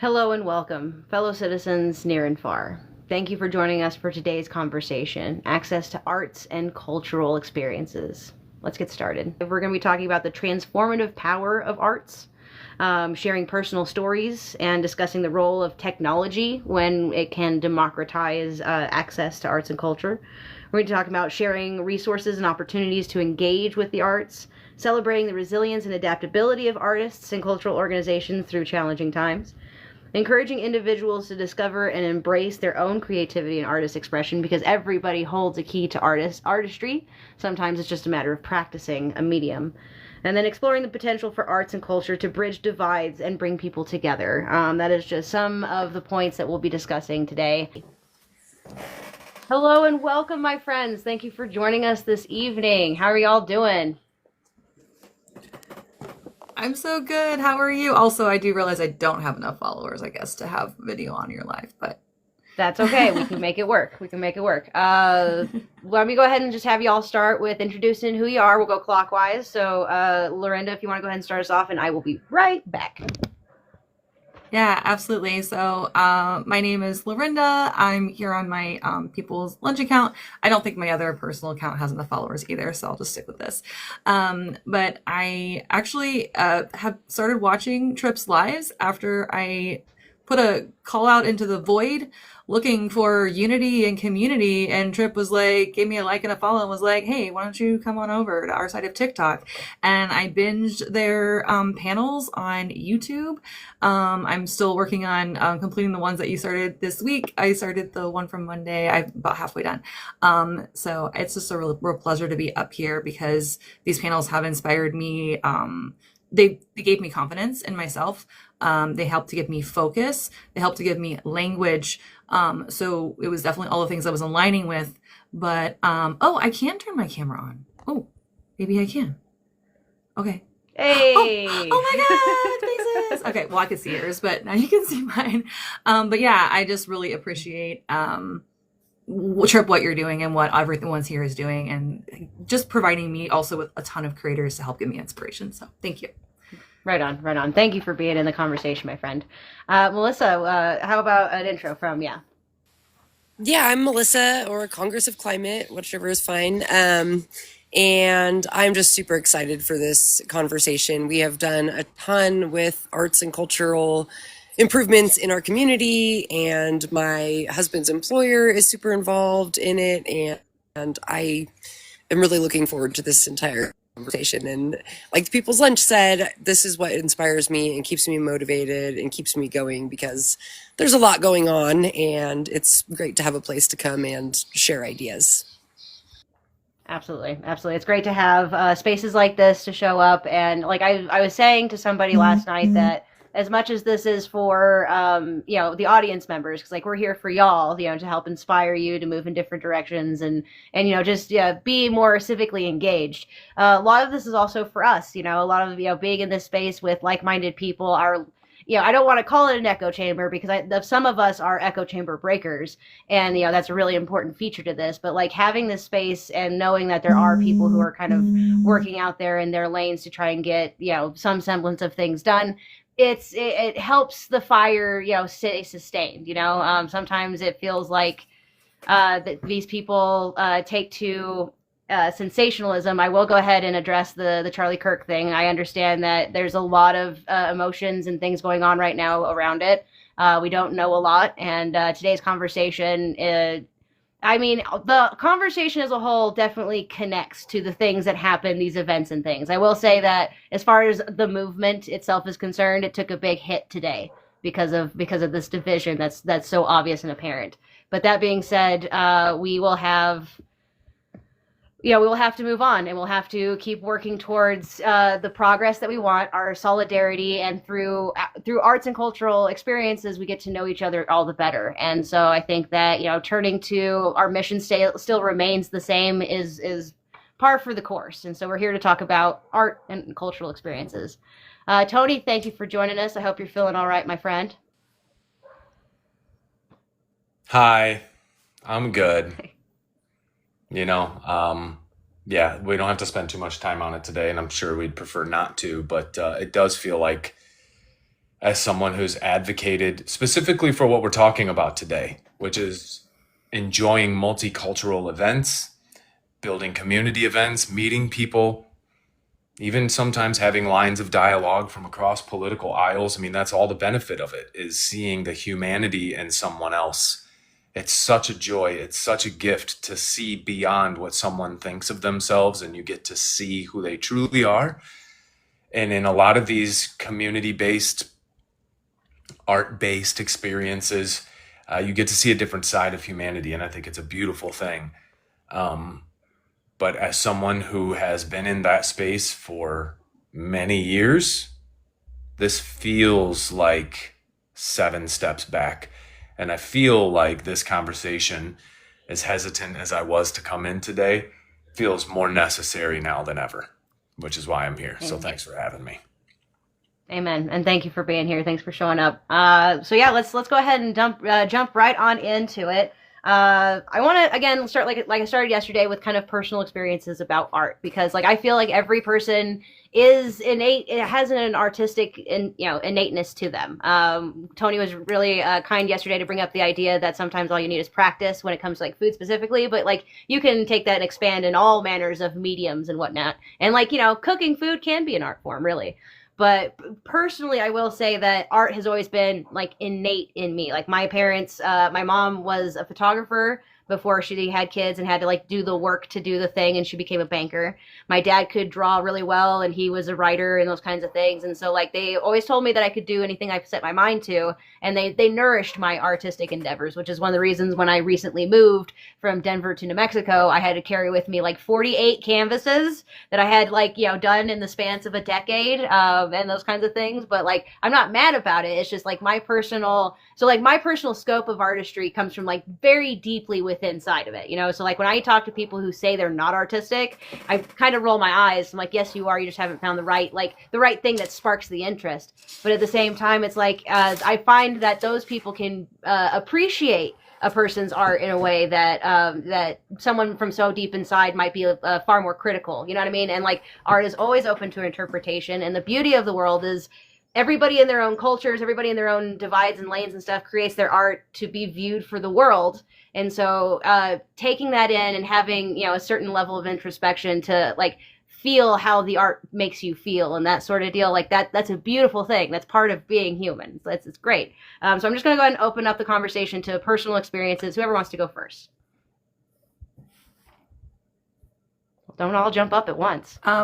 Hello and welcome, fellow citizens near and far. Thank you for joining us for today's conversation, access to arts and cultural experiences. Let's get started. We're going to be talking about the transformative power of arts, sharing personal stories, and discussing the role of technology when it can democratize access to arts and culture. We're going to talk about sharing resources and opportunities to engage with the arts, celebrating the resilience and adaptability of artists and cultural organizations through challenging times, encouraging individuals to discover and embrace their own creativity and artist expression, because everybody holds a key to artistry. Sometimes it's just a matter of practicing a medium. And then exploring the potential for arts and culture to bridge divides and bring people together. That is just some of the points that we'll be discussing today. Hello and welcome, my friends. Thank you for joining us this evening. How are y'all doing? I'm so good. How are you? Also, I do realize I don't have enough followers, I guess, to have video on your live, but That's okay. We can make it work. We can make it work. Let me go ahead and just have y'all start with introducing who you are. We'll go clockwise. So, LaRinda, if you want to go ahead and start us off, and I will be right back. yeah, absolutely. So, my name is LaRinda. I'm here on my People's Lunch account. I don't think my other personal account has enough followers either, so I'll just stick with this. But I actually have started watching Tripp's lives after I put a call out into the void looking for unity and community, and Tripp was like, gave me a like and a follow and was like, hey, why don't you come on over to our side of TikTok? And I binged their panels on YouTube. I'm still working on completing the ones that you started this week. I started the one from Monday. I'm about halfway done. So it's just a real pleasure to be up here because these panels have inspired me. They gave me confidence in myself. They helped to give me focus. They helped to give me language. So it was definitely all the things I was aligning with. But oh, I can turn my camera on. Oh, maybe I can. Okay. Hey! Oh my God, faces. Okay, well, I could see yours, but now you can see mine. But yeah, I just really appreciate Tripp, what you're doing and what everyone's here is doing, and just providing me also with a ton of creators to help give me inspiration. So thank you. Right on, right on. Thank you for being in the conversation, my friend. Melissa, how about an intro from, yeah? Yeah, I'm Melissa, or Congress of Climate, whichever is fine. And I'm just super excited for this conversation. We have done a ton with arts and cultural improvements in our community, and my husband's employer is super involved in it. And I am really looking forward to this entire conversation. And like the People's Lunch said, this is what inspires me and keeps me motivated and keeps me going, because there's a lot going on, and it's great to have a place to come and share ideas. Absolutely, absolutely. It's great to have spaces like this to show up. And like I was saying to somebody last night that as much as this is for the audience members, because like we're here for y'all, to help inspire you to move in different directions and just be more civically engaged. A lot of this is also for us. A lot of being in this space with like-minded people are. I don't want to call it an echo chamber because some of us are echo chamber breakers, and that's a really important feature to this. But like having this space and knowing that there are people who are kind of working out there in their lanes to try and get some semblance of things done, it helps the fire stay sustained. Sometimes it feels like that these people take to sensationalism. I will go ahead and address the Charlie Kirk thing. I understand that there's a lot of emotions and things going on right now around it. We don't know a lot, and today's conversation the conversation as a whole definitely connects to the things that happen, these events and things. I will say that as far as the movement itself is concerned, it took a big hit today because of this division that's so obvious and apparent. But that being said, we will have to move on, and we'll have to keep working towards the progress that we want, our solidarity, and through arts and cultural experiences, we get to know each other all the better. And so I think that turning to our mission still remains the same is par for the course. And so we're here to talk about art and cultural experiences. Tony, thank you for joining us. I hope you're feeling all right, my friend. Hi, I'm good. You know, yeah, we don't have to spend too much time on it today, and I'm sure we'd prefer not to, but it does feel like as someone who's advocated specifically for what we're talking about today, which is enjoying multicultural events, building community events, meeting people, even sometimes having lines of dialogue from across political aisles. I mean, that's all the benefit of it, is seeing the humanity in someone else. It's such a joy. It's such a gift to see beyond what someone thinks of themselves, and you get to see who they truly are. And in a lot of these community-based, art-based experiences, you get to see a different side of humanity, and I think it's a beautiful thing. But as someone who has been in that space for many years, this feels like 7 steps back. And I feel like this conversation, as hesitant as I was to come in today, feels more necessary now than ever, which is why I'm here. So thanks for having me. Amen. And thank you for being here. Thanks for showing up. So yeah, let's go ahead and jump right on into it. I want to again start like I started yesterday with kind of personal experiences about art, because like I feel like every person is innate. It has an artistic innateness to them. Tony was really kind yesterday to bring up the idea that sometimes all you need is practice when it comes to like food specifically, but like you can take that and expand in all manners of mediums and whatnot. And like, cooking food can be an art form, really. But personally, I will say that art has always been like innate in me. Like my parents, my mom was a photographer before she had kids and had to like do the work to do the thing, and she became a banker. My dad could draw really well, and he was a writer and those kinds of things. And so like they always told me that I could do anything I set my mind to, and they nourished my artistic endeavors, which is one of the reasons when I recently moved from Denver to New Mexico, I had to carry with me like 48 canvases that I had like done in the span of a decade, and those kinds of things. But like I'm not mad about it. It's just like my personal scope of artistry comes from like very deeply within inside of it, so like when I talk to people who say they're not artistic, I kind of roll my eyes. I'm like, yes you are, you just haven't found the right thing that sparks the interest. But at the same time, it's like I find that those people can appreciate a person's art in a way that that someone from so deep inside might be far more critical, you know what I mean? And like art is always open to interpretation, and the beauty of the world is everybody in their own cultures, everybody in their own divides and lanes and stuff creates their art to be viewed for the world. And so taking that in and having, a certain level of introspection to like feel how the art makes you feel and that sort of deal, like that's a beautiful thing. That's part of being human. So it's great. So I'm just going to go ahead and open up the conversation to personal experiences. Whoever wants to go first. Don't all jump up at once. I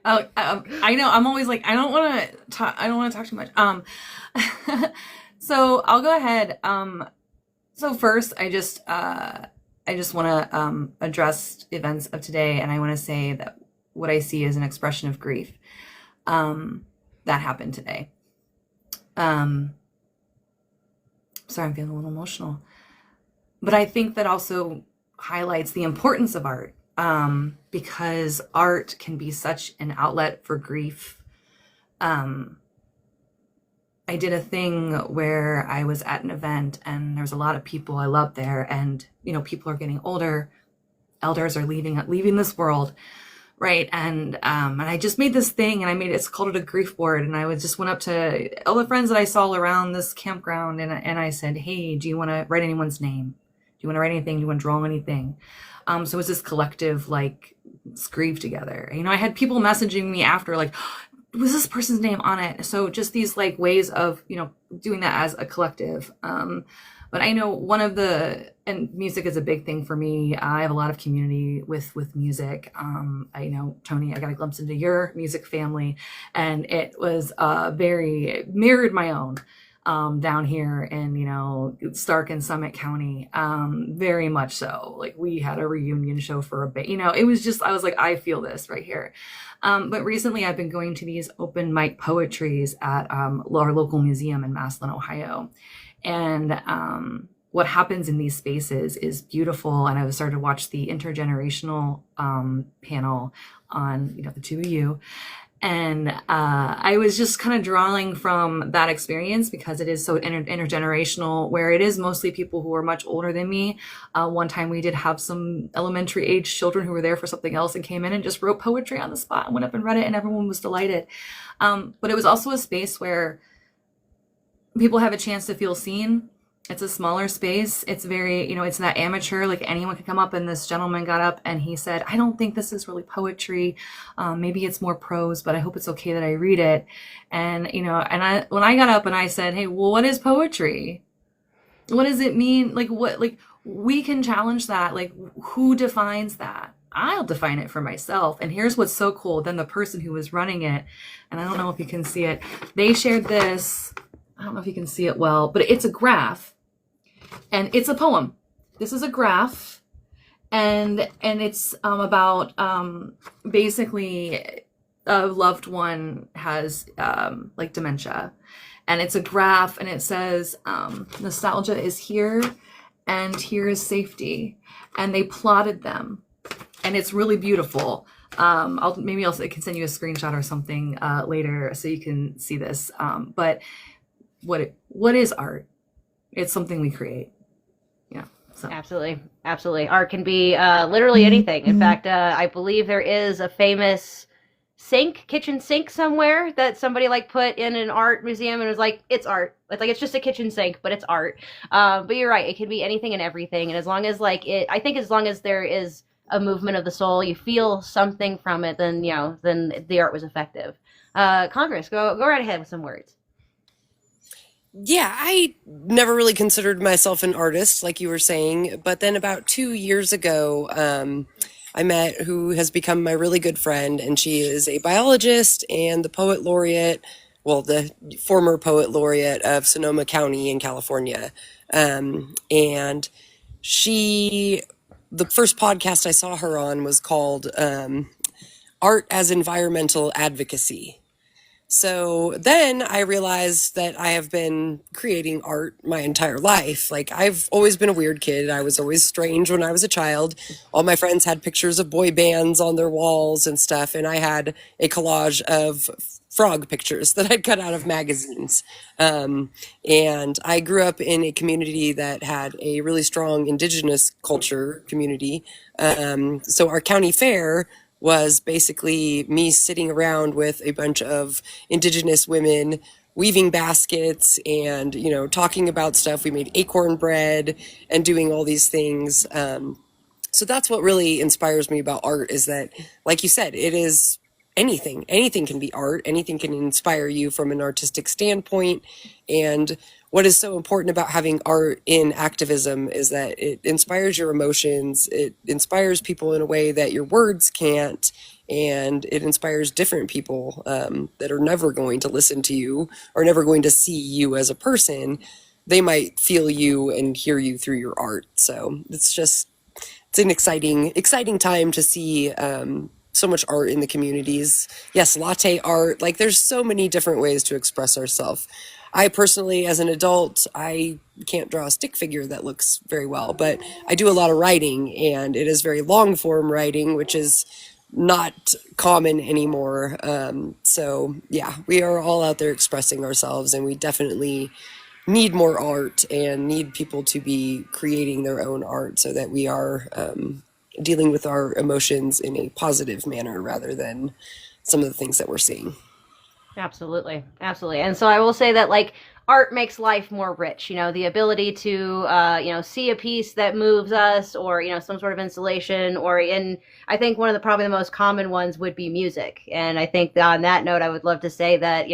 know. I'm always like, I don't want to talk too much. So I'll go ahead. So first, I just want to address events of today, and I want to say that what I see is an expression of grief that happened today. Sorry, I'm feeling a little emotional, but I think that also highlights the importance of art. Because art can be such an outlet for grief. I did a thing where I was at an event and there was a lot of people I love there, and people are getting older, elders are leaving this world, right? And I just made this thing, and it's called it a grief board, and I just went up to all the friends that I saw around this campground, and I said, hey, do you want to write anyone's name? Do you want to write anything? Do you want to draw anything? So it was this collective, like, grieve together. I had people messaging me after, like, was this person's name on it? So just these, like, ways of, doing that as a collective. But I know and music is a big thing for me. I have a lot of community with music. I know, Tony, I got a glimpse into your music family, and it was very mirrored my own. Down here in, Stark and Summit County, very muach so. Like, we had a reunion show for a bit, it was just, I was like, I feel this right here. But recently I've been going to these open mic poetries at our local museum in Massillon, Ohio. And what happens in these spaces is beautiful. And I started to watch the intergenerational panel on, the two of you. And I was just kind of drawing from that experience because it is so intergenerational, where it is mostly people who are much older than me. One time we did have some elementary age children who were there for something else and came in and just wrote poetry on the spot and went up and read it, and everyone was delighted. But it was also a space where people have a chance to feel seen. It's a smaller space. It's very, it's that amateur, like anyone could come up. And this gentleman got up and he said, I don't think this is really poetry. Maybe it's more prose, but I hope it's okay that I read it. And, when I got up and I said, hey, well, what is poetry? What does it mean? We can challenge that. Like, who defines that? I'll define it for myself. And here's what's so cool. Then the person who was running it, and I don't know if you can see it, they shared this. I don't know if you can see it well, but it's a graph and it's a poem. This is a graph, and it's about basically a loved one has like dementia, and it's a graph, and it says nostalgia is here and here is safety, and they plotted them, and it's really beautiful. I can send you a screenshot or something later so you can see this. But what is art? It's something we create. Yeah. So. Absolutely. Art can be literally anything. In fact, I believe there is a famous kitchen sink somewhere that somebody like put in an art museum and was like, it's art. It's like, it's just a kitchen sink, but it's art. But you're right. It can be anything and everything. And as long as as long as there is a movement of the soul, you feel something from it, then the art was effective. Congress, go right ahead with some words. Yeah, I never really considered myself an artist, like you were saying. But then about 2 years ago, I met who has become my really good friend, and she is a biologist and the the former poet laureate of Sonoma County in California. And the first podcast I saw her on was called Art as Environmental Advocacy. So then I realized that I have been creating art my entire life. Like, I've always been a weird kid. I was always strange when I was a child. All my friends had pictures of boy bands on their walls and stuff. And I had a collage of frog pictures that I'd cut out of magazines. And I grew up in a community that had a really strong indigenous culture community. So our county fair was basically me sitting around with a bunch of indigenous women weaving baskets and, talking about stuff. We made acorn bread and doing all these things. So that's what really inspires me about art, is that, like you said, it is anything. Anything can be art. Anything can inspire you from an artistic standpoint. And what is so important about having art in activism is that it inspires your emotions. It inspires people in a way that your words can't. And it inspires different people that are never going to listen to you or never going to see you as a person. They might feel you and hear you through your art. So it's an exciting time to see so much art in the communities. Yes, latte art. Like, there's so many different ways to express ourselves. I personally, as an adult, I can't draw a stick figure that looks very well, but I do a lot of writing, and it is very long form writing, which is not common anymore. So yeah, we are all out there expressing ourselves, and we definitely need more art and need people to be creating their own art so that we are dealing with our emotions in a positive manner rather than some of the things that we're seeing. Absolutely. And so I will say that, like, art makes life more rich. The ability to see a piece that moves us, or some sort of installation, I think one of probably the most common ones would be music. And I think that on that note, I would love to say that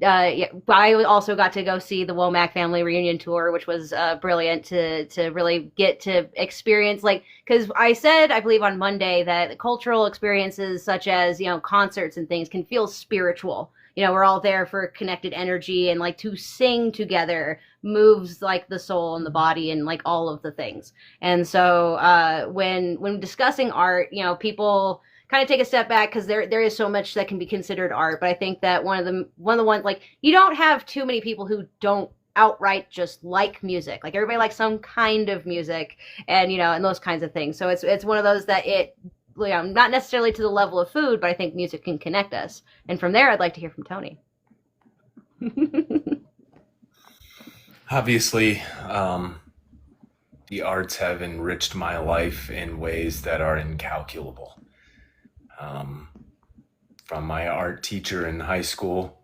I also got to go see the Womack family reunion tour, which was brilliant to really get to experience, because I said, I believe on Monday, that cultural experiences such as, concerts and things can feel spiritual. We're all there for connected energy, and to sing together moves the soul and the body and all of the things. And so when discussing art, people kind of take a step back, because there is so much that can be considered art. But I think that one of the ones, you don't have too many people who don't outright just like music. Everybody likes some kind of music, and and those kinds of things. So it's one of those that not necessarily to the level of food, but I think music can connect us. And from there, I'd like to hear from Tony. Obviously, the arts have enriched my life in ways that are incalculable. From my art teacher in high school,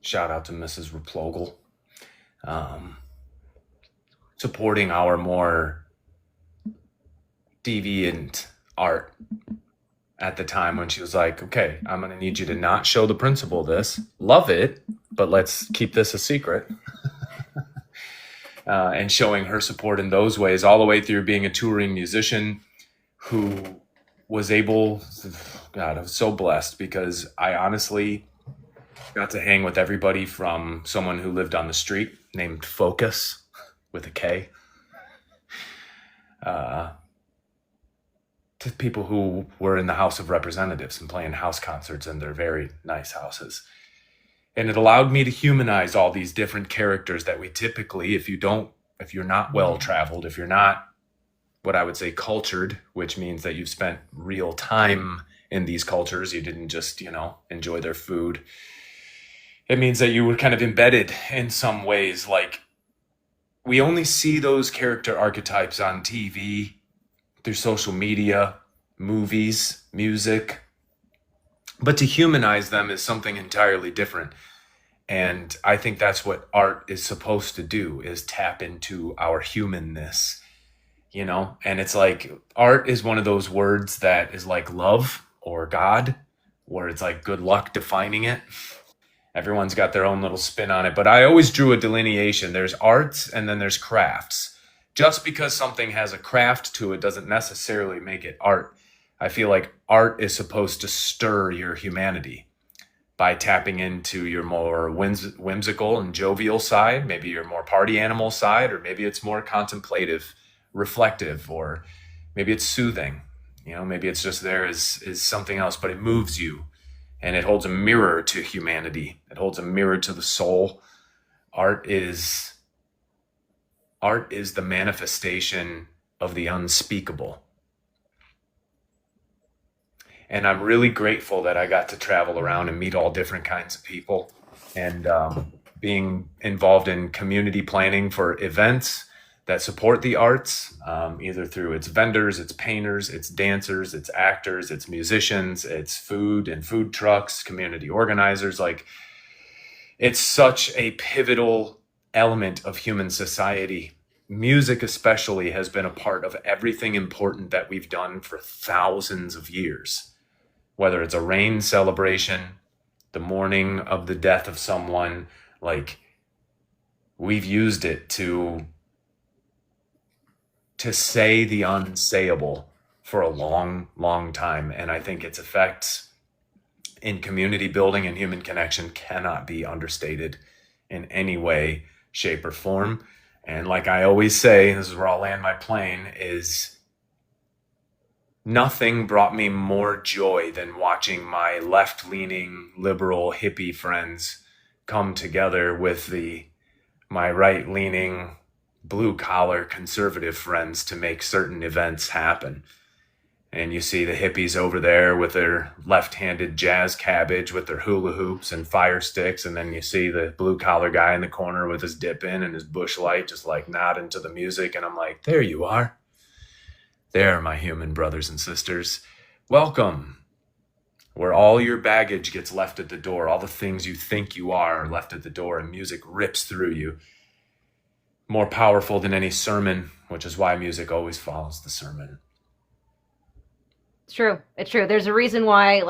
shout out to Mrs. Replogle, supporting our more deviant art at the time, when she was like, okay, I'm going to need you to not show the principal this. Love it, but let's keep this a secret. And showing her support in those ways, all the way through being a touring musician who was able, God, I was so blessed, because I honestly got to hang with everybody from someone who lived on the street named Focus with a K, to people who were in the House of Representatives and playing house concerts in their very nice houses. And it allowed me to humanize all these different characters that we typically, if you're not well-traveled, if you're not what I would say cultured, which means that you've spent real time in these cultures, you didn't just, enjoy their food. It means that you were kind of embedded in some ways. Like, we only see those character archetypes on TV, through social media, movies, music. But to humanize them is something entirely different. And I think that's what art is supposed to do, is tap into our humanness, And it's like, art is one of those words that is like love or God, where it's like good luck defining it. Everyone's got their own little spin on it. But I always drew a delineation. There's arts and then there's crafts. Just because something has a craft to it doesn't necessarily make it art. I feel like art is supposed to stir your humanity by tapping into your more whimsical and jovial side, maybe your more party animal side, or maybe it's more contemplative, reflective, or maybe it's soothing. Maybe it's just there as something else, but it moves you, and it holds a mirror to humanity. It holds a mirror to the soul. Art is the manifestation of the unspeakable. And I'm really grateful that I got to travel around and meet all different kinds of people, and being involved in community planning for events that support the arts, either through its vendors, its painters, its dancers, its actors, its musicians, its food and food trucks, community organizers. Like, it's such a pivotal element of human society. Music especially has been a part of everything important that we've done for thousands of years. Whether it's a rain celebration, the mourning of the death of someone, like, we've used it to say the unsayable for a long, long time. And I think its effects in community building and human connection cannot be understated in any way, shape, or form. And like I always say, this is where I'll land my plane, is nothing brought me more joy than watching my left-leaning, liberal, hippie friends come together with my right-leaning, blue-collar, conservative friends to make certain events happen. And you see the hippies over there with their left-handed jazz cabbage with their hula hoops and fire sticks, and then you see the blue-collar guy in the corner with his dip in and his bush light just like nodding to the music. And I'm like, there you are. There, my human brothers and sisters. Welcome. Where all your baggage gets left at the door, all the things you think you are left at the door, and music rips through you. More powerful than any sermon, which is why music always follows the sermon. It's true. It's true. There's a reason why,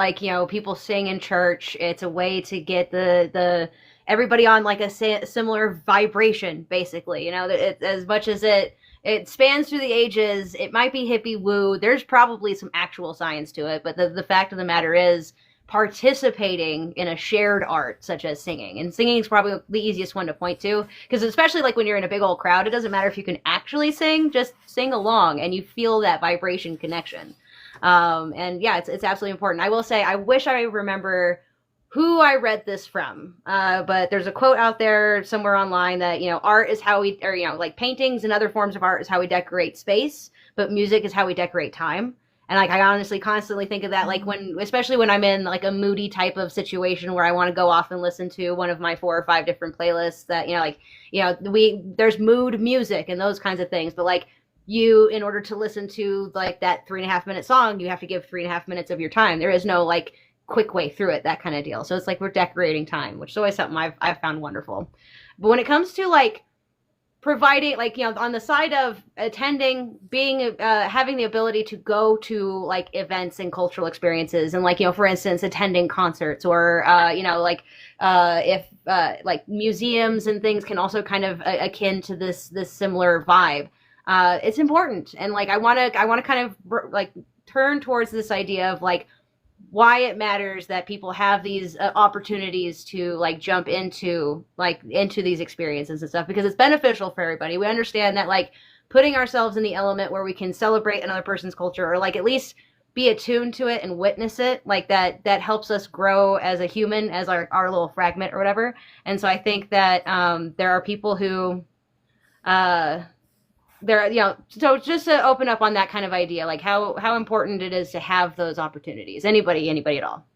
people sing in church. It's a way to get the everybody on like a similar vibration, basically. As much as it spans through the ages, it might be hippie woo. There's probably some actual science to it, but the fact of the matter is, participating in a shared art such as singing, and singing is probably the easiest one to point to, because especially like when you're in a big old crowd, it doesn't matter if you can actually sing, just sing along and you feel that vibration connection. And yeah, it's absolutely important. I will say, I wish I remember who I read this from, but there's a quote out there somewhere online that, art is how we, or, like paintings and other forms of art is how we decorate space, but music is how we decorate time. And I honestly constantly think of that, especially when I'm in like a moody type of situation where I want to go off and listen to one of my 4 or 5 different playlists that, there's mood music and those kinds of things. But in order to listen to like that 3.5 minute song, you have to give 3.5 minutes of your time. There is no like quick way through it, that kind of deal. So it's like we're decorating time, which is always something I've found wonderful. But when it comes to like providing, like, you know, on the side of attending, being having the ability to go to like events and cultural experiences, and like, you know, for instance, attending concerts, or you know, like if like museums and things can also kind of akin to this similar vibe. It's important, and like I want to kind of like turn towards this idea of like why it matters that people have these opportunities to like jump into these experiences and stuff, because it's beneficial for everybody. We understand that like putting ourselves in the element where we can celebrate another person's culture, or like at least be attuned to it and witness it, like that helps us grow as a human, as our little fragment or whatever. And so I think that there are people who there, you know, so just to open up on that kind of idea, like how important it is to have those opportunities. Anybody at all.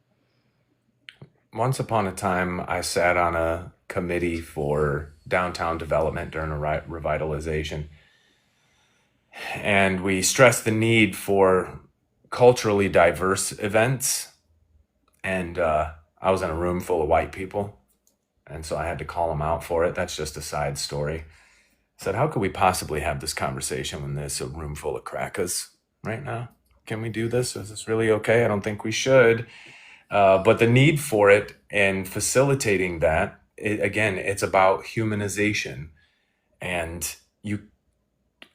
Once upon a time, I sat on a committee for downtown development during a revitalization, and we stressed the need for culturally diverse events. And I was in a room full of white people, and so I had to call them out for it. That's just a side story. Said, how could we possibly have this conversation when there's a room full of crackers right now? Can we do this? Is this really okay? I don't think we should. But the need for it and facilitating that, again, it's about humanization. And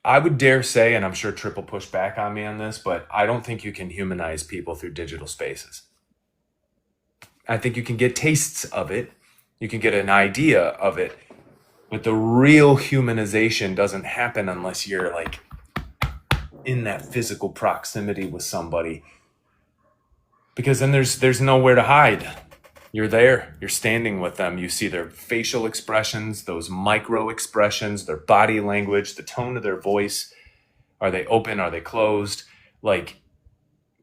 I would dare say, and I'm sure Tripp will push back on me on this, but I don't think you can humanize people through digital spaces. I think you can get tastes of it. You can get an idea of it. But the real humanization doesn't happen unless you're like in that physical proximity with somebody. Because then there's nowhere to hide. You're there, you're standing with them. You see their facial expressions, those micro expressions, their body language, the tone of their voice. Are they open? Are they closed? Like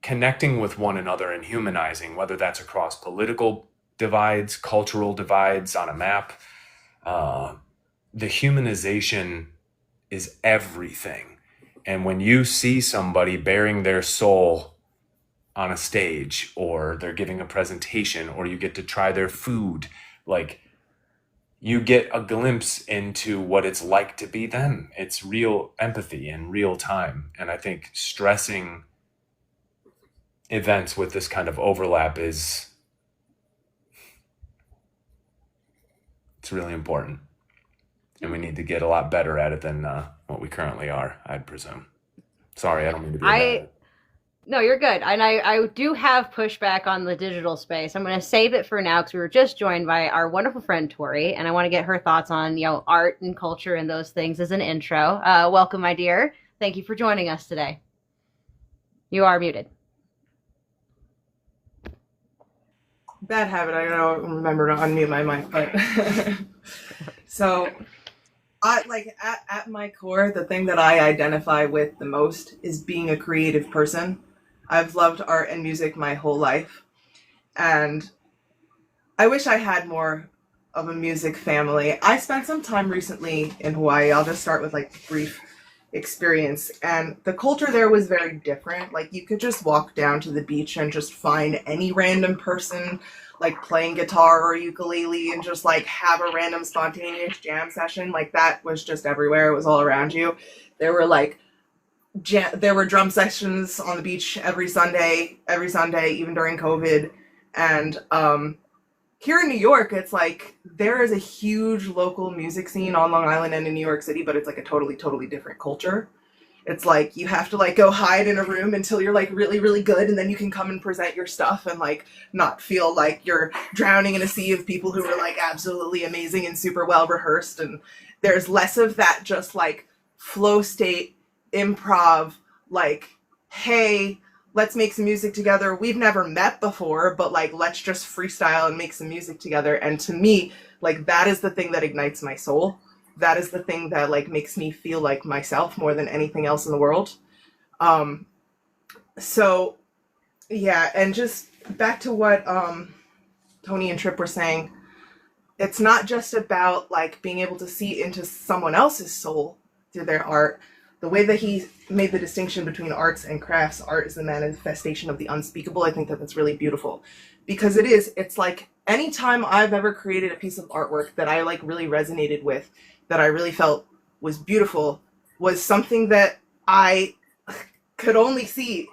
connecting with one another and humanizing, whether that's across political divides, cultural divides on a map. The humanization is everything. And when you see somebody bearing their soul on a stage, or they're giving a presentation, or you get to try their food, like you get a glimpse into what it's like to be them. It's real empathy in real time. And I think stressing events with this kind of overlap it's really important. And we need to get a lot better at it than what we currently are, I'd presume. Sorry, I don't mean to be No, you're good. And I do have pushback on the digital space. I'm going to save it for now because we were just joined by our wonderful friend Tori, and I want to get her thoughts on, you know, art and culture and those things as an intro. Welcome, my dear. Thank you for joining us today. You are muted. Bad habit. I don't remember to unmute my mic, but so at my core, the thing that I identify with the most is being a creative person. I've loved art and music my whole life, and I wish I had more of a music family. I spent some time recently in Hawaii. I'll just start with like a brief experience, and the culture there was very different. Like you could just walk down to the beach and just find any random person like playing guitar or ukulele and just like have a random spontaneous jam session. Like that was just everywhere. It was all around you. There were like there were drum sessions on the beach every Sunday, even during COVID. And here in New York, it's like there is a huge local music scene on Long Island and in New York City, but it's like a totally different culture. It's like you have to like go hide in a room until you're like really good, and then you can come and present your stuff and like not feel like you're drowning in a sea of people who are like absolutely amazing and super well rehearsed. And there's less of that just like flow state improv, like, hey, let's make some music together. We've never met before, but like let's just freestyle and make some music together. And to me, like that is the thing that ignites my soul. That is the thing that like makes me feel like myself more than anything else in the world. So yeah, and just back to what Tony and Tripp were saying, it's not just about like being able to see into someone else's soul through their art. The way that he made the distinction between arts and crafts, art is the manifestation of the unspeakable. I think that that's really beautiful, because it's like anytime I've ever created a piece of artwork that I like really resonated with, that I really felt was beautiful was something that I could only see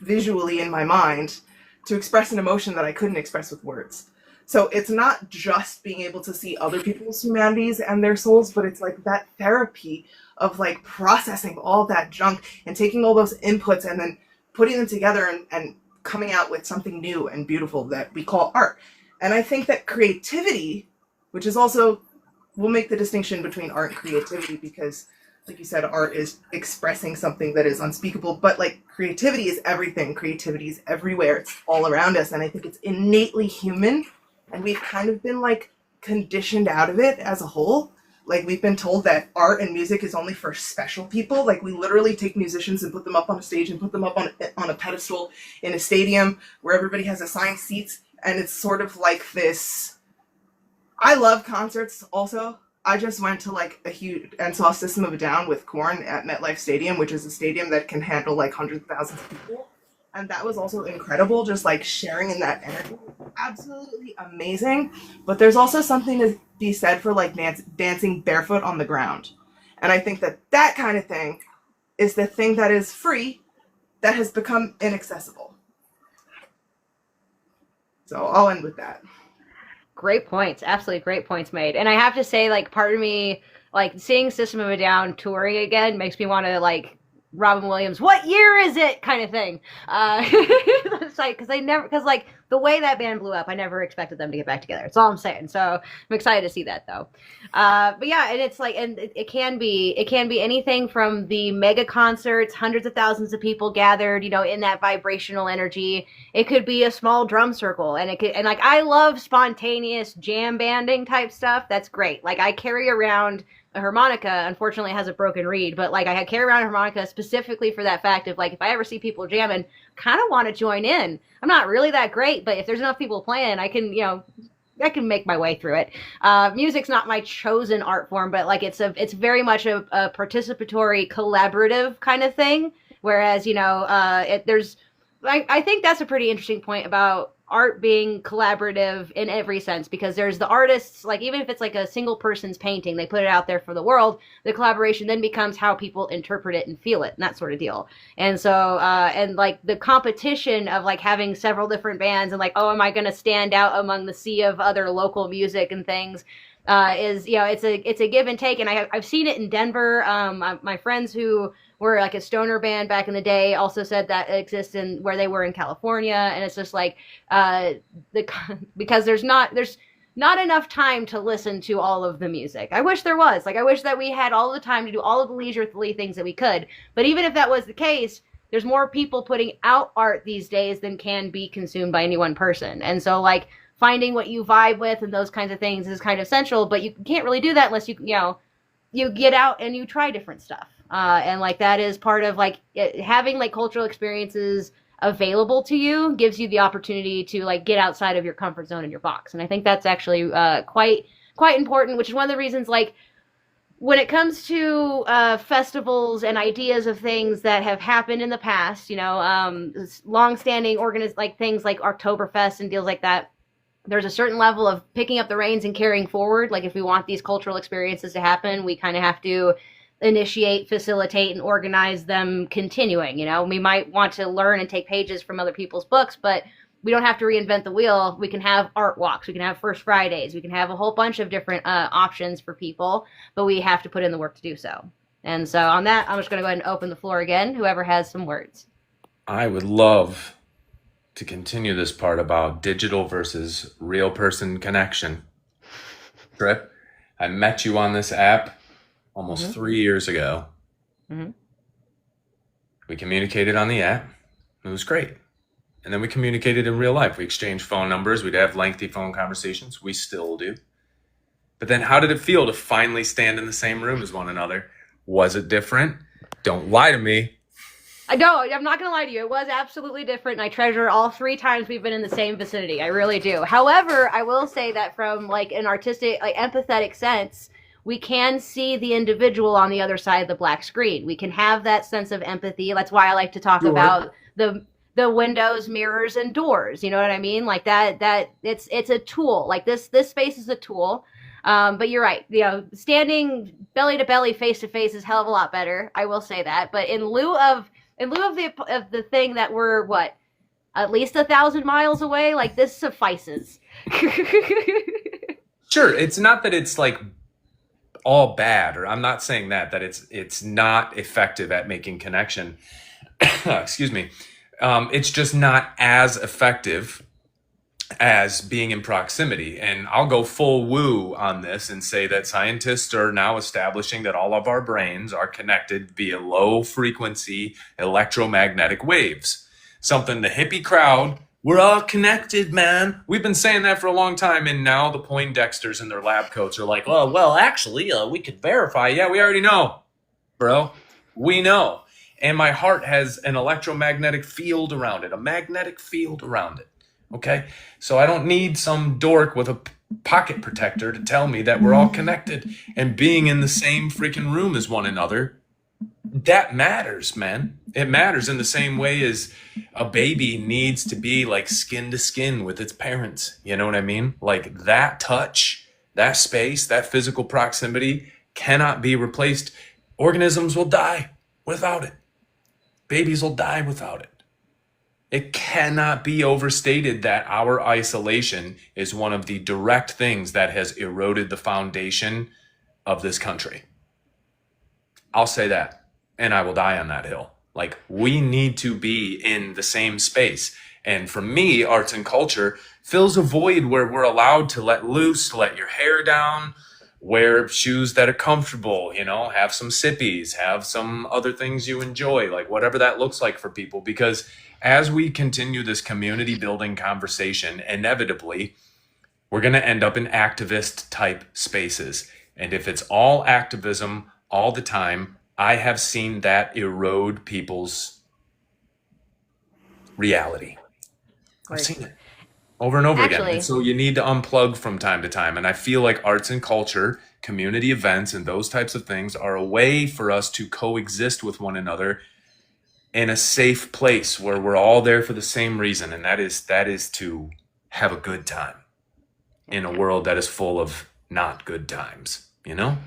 visually in my mind to express an emotion that I couldn't express with words. So it's not just being able to see other people's humanities and their souls, but it's like that therapy of like processing all that junk and taking all those inputs and then putting them together and coming out with something new and beautiful that we call art. And I think that creativity, which is also, we'll make the distinction between art and creativity because, like you said, art is expressing something that is unspeakable, but like creativity is everything. Creativity is everywhere. It's all around us. And I think it's innately human. And we've kind of been like conditioned out of it as a whole. Like we've been told that art and music is only for special people. Like we literally take musicians and put them up on a stage and put them up on a pedestal in a stadium where everybody has assigned seats. And it's sort of like this. I love concerts also. I just went to like a huge and saw System of a Down with Korn at MetLife Stadium, which is a stadium that can handle like hundreds of thousands of people. And that was also incredible, just like sharing in that energy. Absolutely amazing. But there's also something to be said for like dancing barefoot on the ground. And I think that that kind of thing is the thing that is free that has become inaccessible. So I'll end with that. Great points. Absolutely great points made. And I have to say, like, part of me, like, seeing System of a Down touring again makes me want to, like, Robin Williams, what year is it kind of thing. It's like, because like the way that band blew up, I never expected them to get back together. That's all I'm saying. So I'm excited to see that though. But yeah, and it's like, and it can be anything from the mega concerts, hundreds of thousands of people gathered, you know, in that vibrational energy. It could be a small drum circle, and like, I love spontaneous jam banding type stuff. That's great. Like I carry around a harmonica. Unfortunately, it has a broken reed, but like I carry around a harmonica specifically for that fact of like, if I ever see people jamming, kind of want to join in. I'm not really that great, but if there's enough people playing, I can, you know, I can make my way through it. Music's not my chosen art form, but like it's very much a participatory, collaborative kind of thing. Whereas, you know, I think that's a pretty interesting point about art being collaborative in every sense, because there's the artists, like even if it's like a single person's painting, they put it out there for the world, the collaboration then becomes how people interpret it and feel it and that sort of deal. And so and like the competition of like having several different bands and like, oh, am I going to stand out among the sea of other local music and things, is, you know, it's a give and take. And I've seen it in Denver. My friends who were like a stoner band back in the day also said that it exists in where they were in California. And it's just like, because there's not enough time to listen to all of the music. I wish there was. Like, I wish that we had all the time to do all of the leisurely things that we could. But even if that was the case, there's more people putting out art these days than can be consumed by any one person. And so like finding what you vibe with and those kinds of things is kind of essential, but you can't really do that unless you get out and you try different stuff. And like that is part of like having like cultural experiences available to you gives you the opportunity to like get outside of your comfort zone in your box. And I think that's actually quite important, which is one of the reasons like when it comes to festivals and ideas of things that have happened in the past, you know, long-standing like things like Oktoberfest and deals like that, there's a certain level of picking up the reins and carrying forward. Like if we want these cultural experiences to happen, we kind of have to initiate, facilitate, and organize them continuing. You know, we might want to learn and take pages from other people's books, but we don't have to reinvent the wheel. We can have art walks. We can have First Fridays. We can have a whole bunch of different options for people, but we have to put in the work to do so. And so on that, I'm just going to go ahead and open the floor again. Whoever has some words. I would love to continue this part about digital versus real person connection. Tripp, I met you on this app almost 3 years ago. Mm-hmm. We communicated on the app. It was great. And then we communicated in real life. We exchanged phone numbers. We'd have lengthy phone conversations. We still do. But then how did it feel to finally stand in the same room as one another? Was it different? Don't lie to me. I'm not going to lie to you. It was absolutely different, and I treasure all 3 times we've been in the same vicinity. I really do. However, I will say that from like an artistic, like empathetic sense, we can see the individual on the other side of the black screen. We can have that sense of empathy. That's why I like to talk about the windows, mirrors, and doors. You know what I mean? Like that it's a tool. Like this space is a tool. But you're right. You know, standing belly to belly, face to face is hell of a lot better. I will say that. But in lieu of the thing that we're what, at least 1,000 miles away, like this suffices. Sure, it's not that it's like all bad, or I'm not saying that it's not effective at making connection. Excuse me. It's just not as effective as being in proximity. And I'll go full woo on this and say that scientists are now establishing that all of our brains are connected via low frequency electromagnetic waves. Something the hippie crowd, we're all connected, man. We've been saying that for a long time. And now the Poindexters in their lab coats are like, oh, well, actually, we could verify. Yeah, we already know, bro. We know. And my heart has an electromagnetic field around it, a magnetic field around it. Okay, so I don't need some dork with a pocket protector to tell me that we're all connected and being in the same freaking room as one another. That matters, man. It matters in the same way as a baby needs to be like skin to skin with its parents. You know what I mean? Like that touch, that space, that physical proximity cannot be replaced. Organisms will die without it. Babies will die without it. It cannot be overstated that our isolation is one of the direct things that has eroded the foundation of this country. I'll say that, and I will die on that hill. Like, we need to be in the same space. And for me, arts and culture fills a void where we're allowed to let loose, to let your hair down, wear shoes that are comfortable, you know, have some sippies, have some other things you enjoy, like whatever that looks like for people. Because as we continue this community building conversation, inevitably, we're going to end up in activist type spaces. And if it's all activism all the time, I have seen that erode people's reality. I've seen it over and over again. And so you need to unplug from time to time. And I feel like arts and culture, community events, and those types of things are a way for us to coexist with one another in a safe place where we're all there for the same reason. And that is to have a good time in a world that is full of not good times, you know?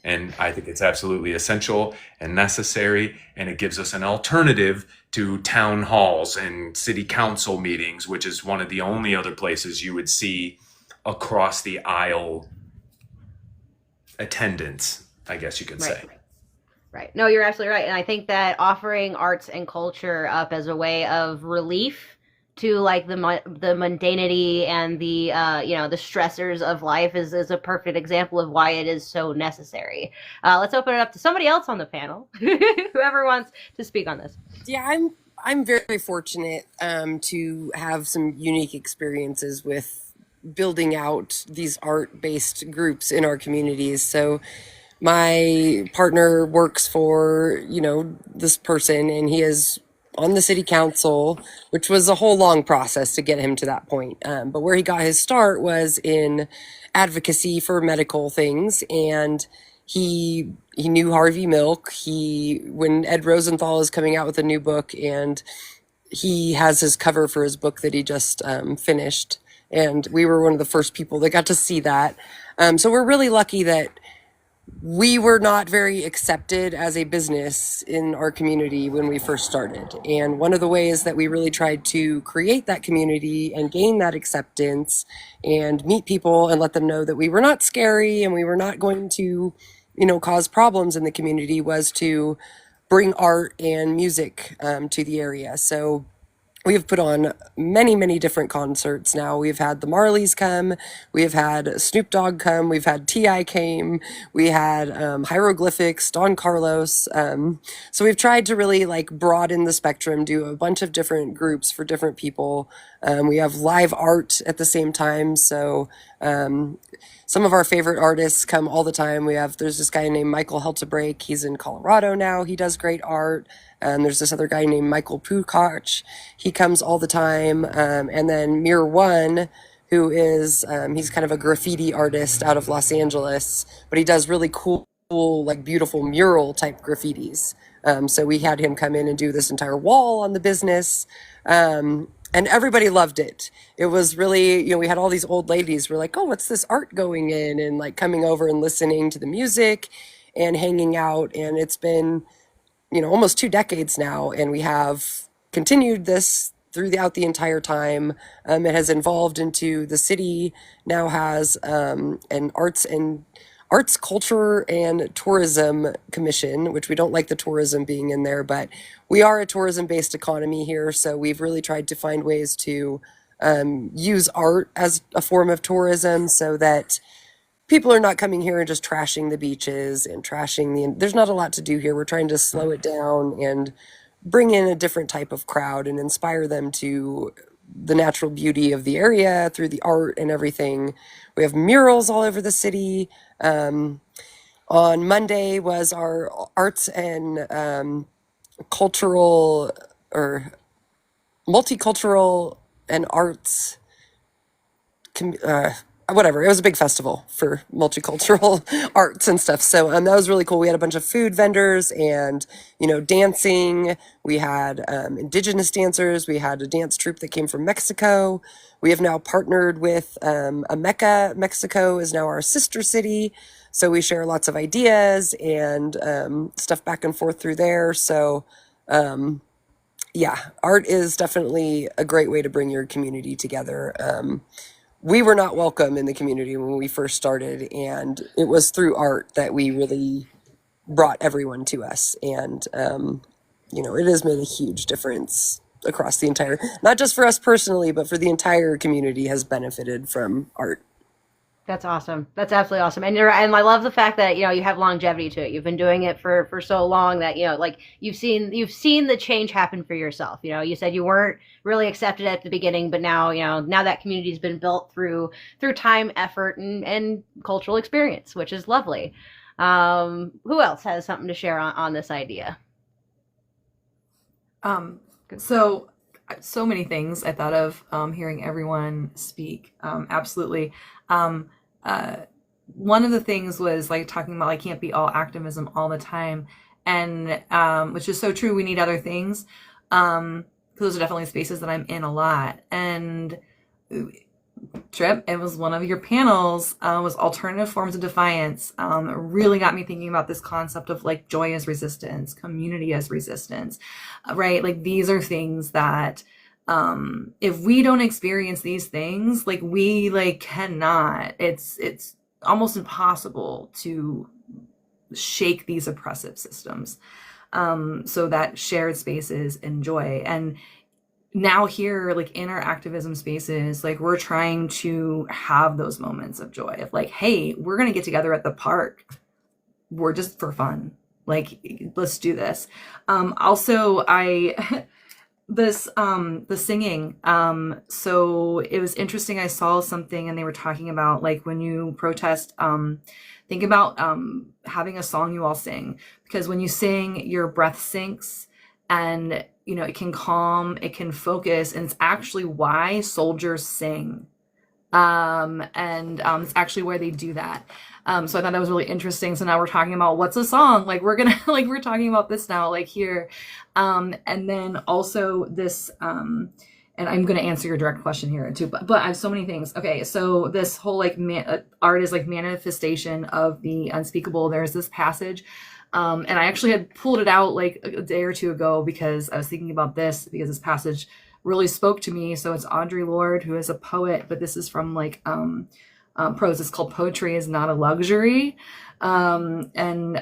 And I think it's absolutely essential and necessary, and it gives us an alternative to town halls and city council meetings, which is one of the only other places you would see across the aisle attendance, I guess you could say. Right. No, you're absolutely right. And I think that offering arts and culture up as a way of relief to like the mundanity and the the stressors of life is a perfect example of why it is so necessary. Let's open it up to somebody else on the panel, whoever wants to speak on this. Yeah, I'm very fortunate to have some unique experiences with building out these art-based groups in our communities. So my partner works for, this person, and he is on the city council, which was a whole long process to get him to that point. But where he got his start was in advocacy for medical things. And he knew Harvey Milk. When Ed Rosenthal is coming out with a new book, and he has his cover for his book that he just finished. And we were one of the first people that got to see that. So we're really lucky that we were not very accepted as a business in our community when we first started. And one of the ways that we really tried to create that community and gain that acceptance and meet people and let them know that we were not scary and we were not going to, cause problems in the community was to bring art and music to the area. So we have put on many, many different concerts now. We've had the Marleys come. We've had Snoop Dogg come. We've had T.I. came. We had Hieroglyphics, Don Carlos. So we've tried to really broaden the spectrum, do a bunch of different groups for different people. We have live art at the same time. So some of our favorite artists come all the time. There's this guy named Michael Heltebrake. He's in Colorado now. He does great art. There's this other guy named Michael Pukach. He comes all the time. And then Mir One, who is, he's kind of a graffiti artist out of Los Angeles, but he does really cool, beautiful mural type graffitis. So we had him come in and do this entire wall on the business. and everybody loved it. It was really, we had all these old ladies who were like, oh, what's this art going in? And like coming over and listening to the music and hanging out. And it's been, almost 2 decades now. And we have continued this throughout the entire time. It has evolved into the city now has an arts, culture, and tourism commission, which we don't like the tourism being in there, but we are a tourism-based economy here, so we've really tried to find ways to use art as a form of tourism so that people are not coming here and just trashing the beaches and there's not a lot to do here. We're trying to slow it down and bring in a different type of crowd and inspire them to the natural beauty of the area through the art and everything. We have murals all over the city. On Monday was our arts and cultural or multicultural and arts whatever. It was a big festival for multicultural arts and stuff. So that was really cool. We had a bunch of food vendors and, dancing. We had indigenous dancers. We had a dance troupe that came from Mexico. We have now partnered with Mecca. Mexico is now our sister city. So we share lots of ideas and stuff back and forth through there. So yeah, art is definitely a great way to bring your community together. We were not welcome in the community when we first started, and it was through art that we really brought everyone to us. And, it has made a huge difference across the entire, not just for us personally, but for the entire community has benefited from art. That's awesome. That's absolutely awesome. And and I love the fact that, you have longevity to it. You've been doing it for so long that, like you've seen the change happen for yourself. You said you weren't really accepted at the beginning, but now, now that community's been built through time, effort, and cultural experience, which is lovely. Who else has something to share on this idea? So many things I thought of hearing everyone speak. Absolutely. One of the things was like talking about, can't be all activism all the time. And, which is so true. We need other things. Those are definitely spaces that I'm in a lot. And Tripp, it was one of your panels, was alternative forms of defiance. It really got me thinking about this concept of joy as resistance, community as resistance, right? These are things that, if we don't experience these things, we cannot, it's almost impossible to shake these oppressive systems. So that shared spaces and joy. And now here, in our activism spaces, we're trying to have those moments of joy of hey, we're going to get together at the park. We're just for fun. Let's do this. Also, the singing. So it was interesting. I saw something and they were talking about when you protest, think about having a song you all sing, because when you sing, your breath sinks and it can calm, it can focus, and it's actually why soldiers sing. It's actually where they do that. So I thought that was really interesting. So now we're talking about what's a song? We're talking about this now, here. And then also this, and I'm going to answer your direct question here too, but I have so many things. Okay. So this whole art is manifestation of the unspeakable. There's this passage. And I actually had pulled it out a day or two ago because I was thinking about this, because this passage really spoke to me. So it's Audre Lorde, who is a poet, but this is from prose. It's called Poetry is Not a Luxury. And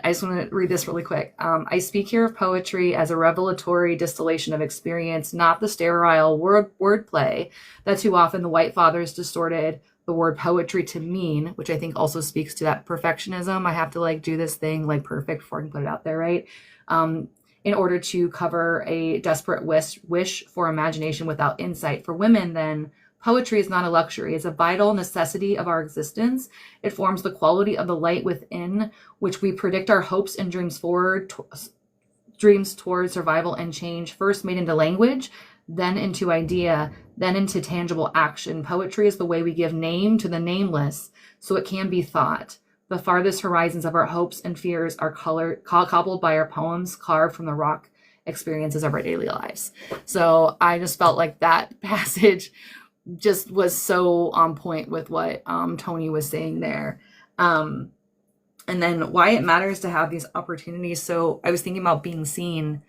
I just want to read this really quick. I speak here of poetry as a revelatory distillation of experience, not the sterile wordplay that too often the white fathers distorted the word poetry to mean, which I think also speaks to that perfectionism. I have to do this thing perfect before I can put it out there, right? In order to cover a desperate wish for imagination without insight. For women, then, poetry is not a luxury. It's a vital necessity of our existence. It forms the quality of the light within which we predict our hopes and dreams dreams toward survival and change, first made into language, then into idea, then into tangible action. Poetry is the way we give name to the nameless so it can be thought. The farthest horizons of our hopes and fears are cobbled by our poems carved from the rock experiences of our daily lives. So I just felt like that passage just was so on point with what Tony was saying there. And then why it matters to have these opportunities. So I was thinking about being seen.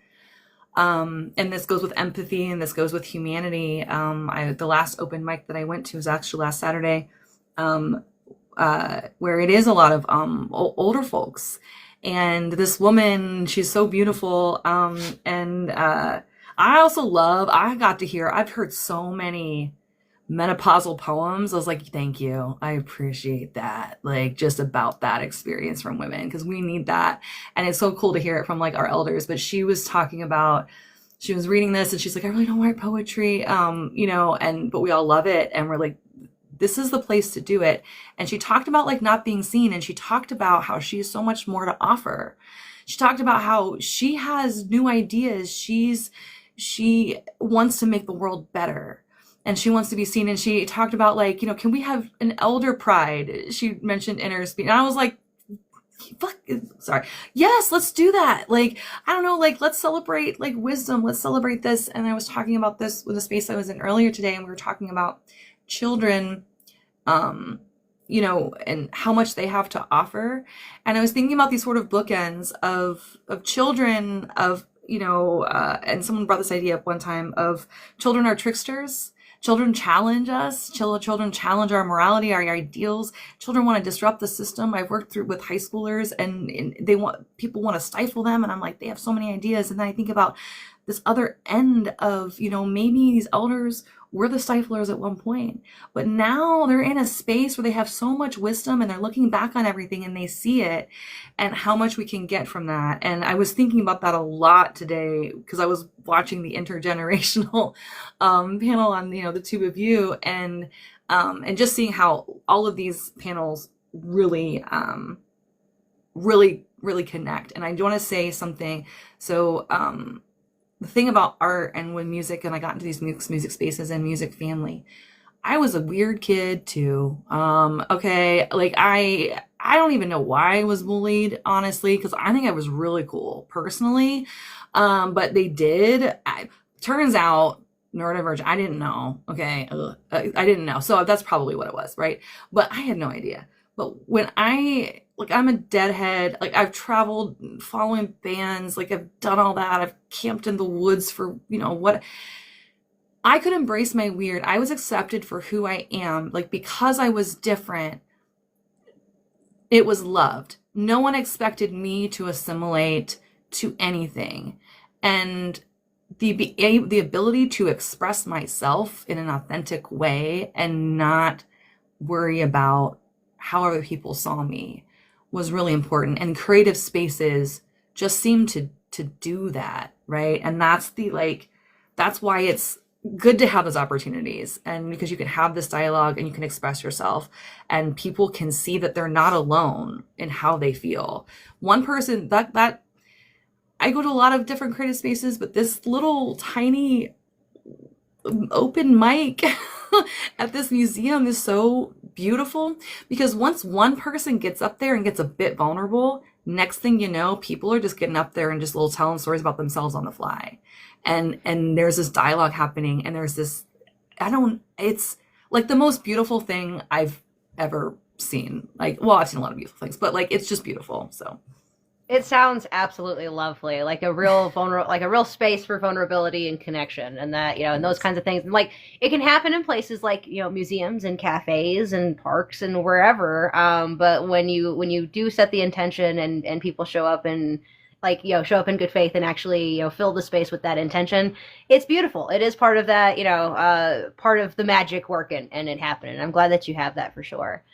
And this goes with empathy, and this goes with humanity. The last open mic that I went to was actually last Saturday, where it is a lot of older folks. And this woman, she's so beautiful. And I got to hear, I've heard so many menopausal poems. I was like, thank you. I appreciate that. Like, just about that experience from women, because we need that. And it's so cool to hear it from like our elders. But she was talking about, she was reading this and she's like, I really don't write poetry, but we all love it. And we're like, this is the place to do it. And she talked about like not being seen. And she talked about how she has so much more to offer. She talked about how she has new ideas. She wants to make the world better. And she wants to be seen. And she talked about like, can we have an elder pride? She mentioned inner speech. And I was like, sorry. Yes, let's do that. Like, I don't know, like, let's celebrate like wisdom. Let's celebrate this. And I was talking about this with a space I was in earlier today. And we were talking about children, and how much they have to offer. And I was thinking about these sort of bookends of children and someone brought this idea up one time of children are tricksters. Children challenge us. Children challenge our morality, our ideals. Children want to disrupt the system. I've worked with high schoolers, and people want to stifle them. And I'm like, they have so many ideas. And then I think about this other end of, maybe these elders were the stiflers at one point, but now they're in a space where they have so much wisdom and they're looking back on everything and they see it and how much we can get from that. And I was thinking about that a lot today because I was watching the intergenerational panel on, the two of you, and just seeing how all of these panels really connect. And I want to say something. So, the thing about art and when music, and I got into these music spaces and music family, I was a weird kid too. Okay. Like I don't even know why I was bullied, honestly, because I think I was really cool personally. But they did. Turns out neurodivergent, I didn't know. Okay. I didn't know. So that's probably what it was. Right. But I had no idea. But when I'm a deadhead, like I've traveled following bands, like I've done all that. I've camped in the woods for, what I could embrace my weird. I was accepted for who I am. Like, because I was different, it was loved. No one expected me to assimilate to anything. And the ability to express myself in an authentic way and not worry about how other people saw me was really important. And creative spaces just seem to do that, right? And that's that's why it's good to have those opportunities, and because you can have this dialogue and you can express yourself and people can see that they're not alone in how they feel. One person that I go to a lot of different creative spaces, but this little tiny open mic at this museum is so beautiful, because once one person gets up there and gets a bit vulnerable, next thing you know, people are just getting up there and just telling stories about themselves on the fly. And there's this dialogue happening, and there's this, it's like the most beautiful thing I've ever seen. Like, well, I've seen a lot of beautiful things, but like, it's just beautiful. So it sounds absolutely lovely, like a real space for vulnerability and connection, and that, and those kinds of things. And like, it can happen in places like, museums and cafes and parks and wherever. But when you do set the intention and people show up and show up in good faith and actually, fill the space with that intention, it's beautiful. It is part of that, part of the magic working and it happening. I'm glad that you have that for sure.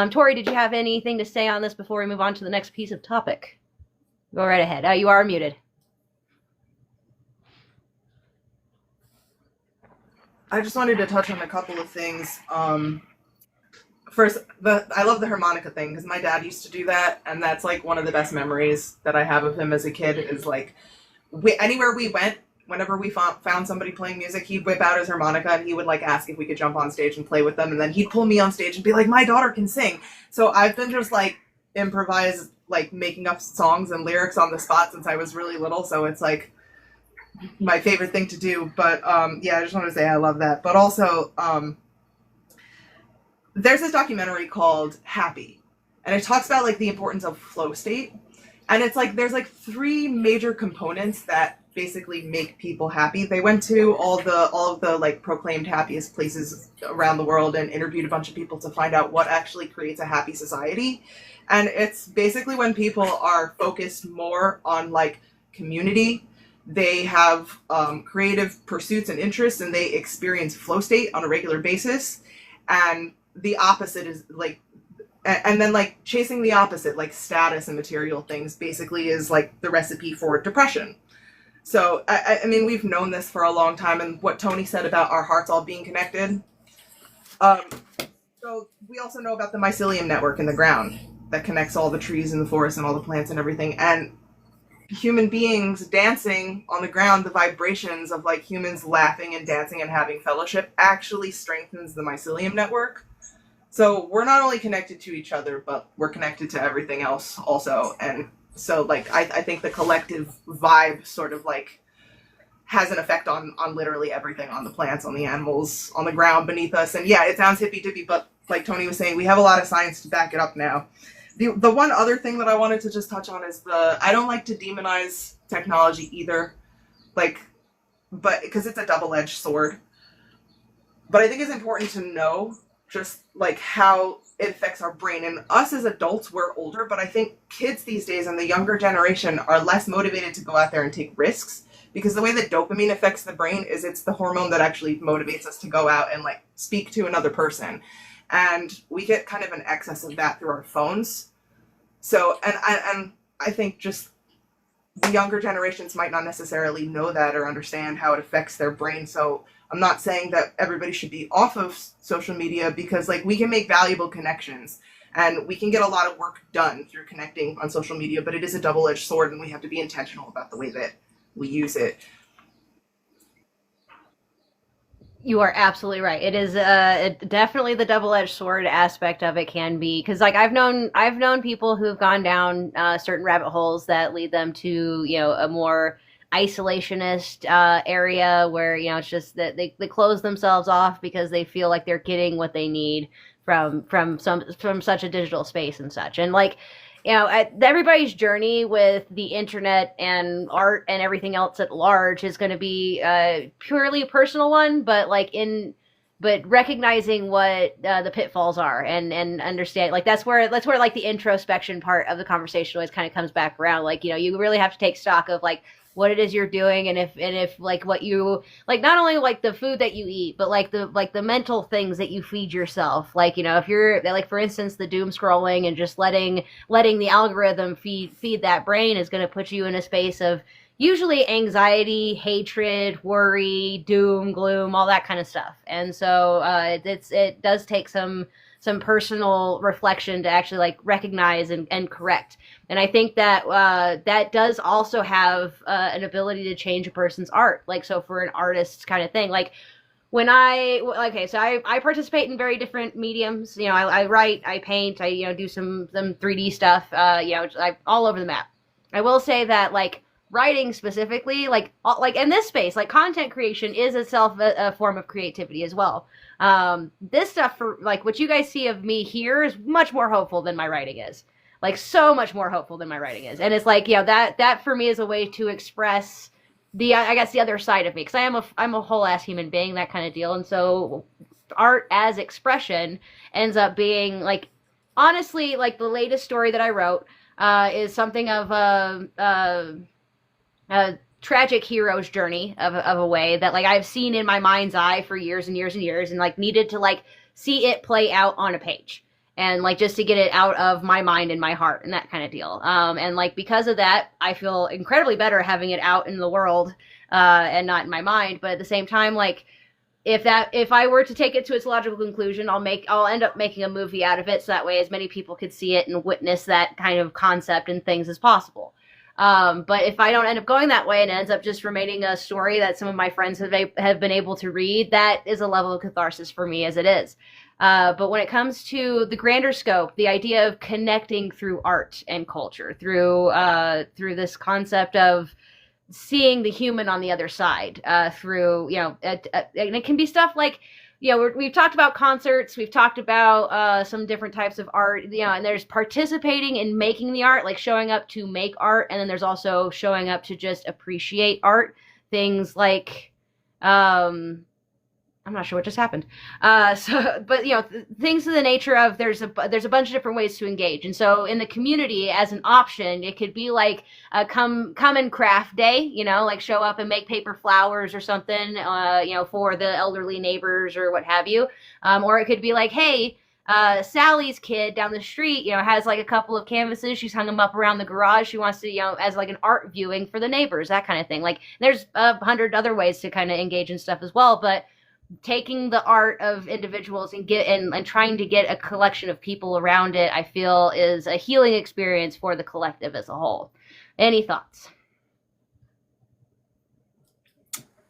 Tori, did you have anything to say on this before we move on to the next piece of topic? Go right ahead. You are muted. I just wanted to touch on a couple of things. First, I love the harmonica thing because my dad used to do that, and that's like one of the best memories that I have of him as a kid. Is like, anywhere we went, whenever we found somebody playing music, he'd whip out his harmonica and he would like ask if we could jump on stage and play with them, and then he'd pull me on stage and be like, "My daughter can sing." So I've been just like making up songs and lyrics on the spot since I was really little. So it's like my favorite thing to do. But yeah, I just want to say I love that. But also, there's this documentary called Happy, and it talks about like the importance of flow state. And it's like there's like three major components that basically make people happy. They went to all of the like proclaimed happiest places around the world and interviewed a bunch of people to find out what actually creates a happy society. And it's basically when people are focused more on like community, they have creative pursuits and interests, and they experience flow state on a regular basis. And the opposite is like, and then like chasing the opposite, like status and material things, basically is like the recipe for depression. So I mean, we've known this for a long time, and what Tony said about our hearts all being connected. So we also know about the mycelium network in the ground that connects all the trees in the forest and all the plants and everything. And human beings dancing on the ground, the vibrations of like humans laughing and dancing and having fellowship actually strengthens the mycelium network. So we're not only connected to each other, but we're connected to everything else also. And so like I think the collective vibe sort of like has an effect on literally everything, on the plants, on the animals, on the ground beneath us. And yeah, it sounds hippy dippy, but like Tony was saying, we have a lot of science to back it up now. The one other thing that I wanted to just touch on is I don't like to demonize technology either, like, but because it's a double-edged sword. But I think it's important to know just like how it affects our brain. And us as adults, we're older, but I think kids these days and the younger generation are less motivated to go out there and take risks, because the way that dopamine affects the brain is it's the hormone that actually motivates us to go out and like speak to another person. And we get kind of an excess of that through our phones. So, and I think just the younger generations might not necessarily know that or understand how it affects their brain. So I'm not saying that everybody should be off of social media, because like we can make valuable connections and we can get a lot of work done through connecting on social media, but it is a double-edged sword and we have to be intentional about the way that we use it. You are absolutely right. It is definitely the double-edged sword aspect of it can be, because like I've known people who've gone down certain rabbit holes that lead them to, you know, a more isolationist area where, you know, it's just that they close themselves off because they feel like they're getting what they need from such a digital space and such. And like, you know, everybody's journey with the internet and art and everything else at large is going to be purely a personal one, but but recognizing what the pitfalls are and understand, like that's where like the introspection part of the conversation always kind of comes back around. Like, you know, you really have to take stock of like what it is you're doing, and if like what you like, not only like the food that you eat, but like the mental things that you feed yourself. Like, you know, if you're like, for instance, the doom scrolling and just letting the algorithm feed that brain is going to put you in a space of usually anxiety, hatred, worry, doom, gloom, all that kind of stuff. And so it does take some personal reflection to actually like recognize and correct. And I think that that does also have an ability to change a person's art. Like, so for an artist kind of thing, like when I participate in very different mediums. You know, I write, I paint, I, you know, do some 3D stuff, you know, I'm all over the map. I will say that like writing specifically, like in this space, like content creation is itself a form of creativity as well. This stuff, for like what you guys see of me here, is much more hopeful than my writing is. Like so much more hopeful than my writing is. And it's like, you know, that for me is a way to express I guess the other side of me, because I'm a whole ass human being, that kind of deal. And so art as expression ends up being like, honestly, like the latest story that I wrote is something of a tragic hero's journey of a way that like I've seen in my mind's eye for years and years and years, and like needed to like see it play out on a page, and like just to get it out of my mind and my heart and that kind of deal. And like because of that, I feel incredibly better having it out in the world and not in my mind. But at the same time, like if I were to take it to its logical conclusion, I'll end up making a movie out of it, so that way as many people could see it and witness that kind of concept and things as possible. But if I don't end up going that way and it ends up just remaining a story that some of my friends have been able to read, that is a level of catharsis for me as it is. But when it comes to the grander scope, the idea of connecting through art and culture, through this concept of seeing the human on the other side through, and it can be stuff like, we've talked about concerts, we've talked about some different types of art, and there's participating in making the art, like showing up to make art, and then there's also showing up to just appreciate art. Things like, I'm not sure what just happened. But things of the nature of there's a bunch of different ways to engage, and so in the community as an option, it could be like come and craft day, like show up and make paper flowers or something, for the elderly neighbors or what have you, or it could be like, hey. Sally's kid down the street, has like a couple of canvases. She's hung them up around the garage. She wants to, as like an art viewing for the neighbors, that kind of thing. Like there's 100 other ways to kind of engage in stuff as well, but taking the art of individuals and trying to get a collection of people around it, I feel is a healing experience for the collective as a whole. Any thoughts?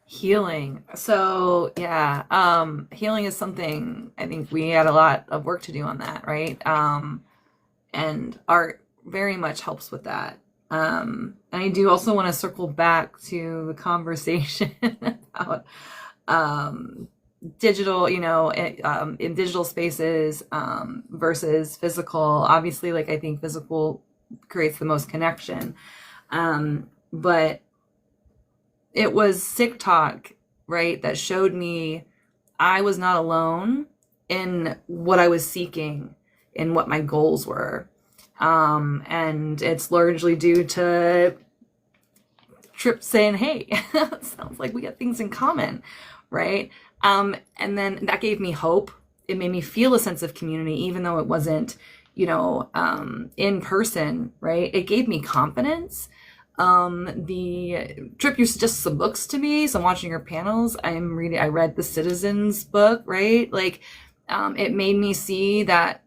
Healing. So yeah, healing is something I think we had a lot of work to do on that, right? And art very much helps with that. And I do also want to circle back to the conversation about digital, in digital spaces versus physical. Obviously, like I think physical creates the most connection, but it was TikTok, right, that showed me I was not alone in what I was seeking and what my goals were. And it's largely due to Tripp saying, hey, sounds like we got things in common, right? And then that gave me hope. It made me feel a sense of community, even though it wasn't, in person, right? It gave me confidence. The Tripp used to just some books to me. So I'm watching your panels. I read the Citizens book, right? Like, it made me see that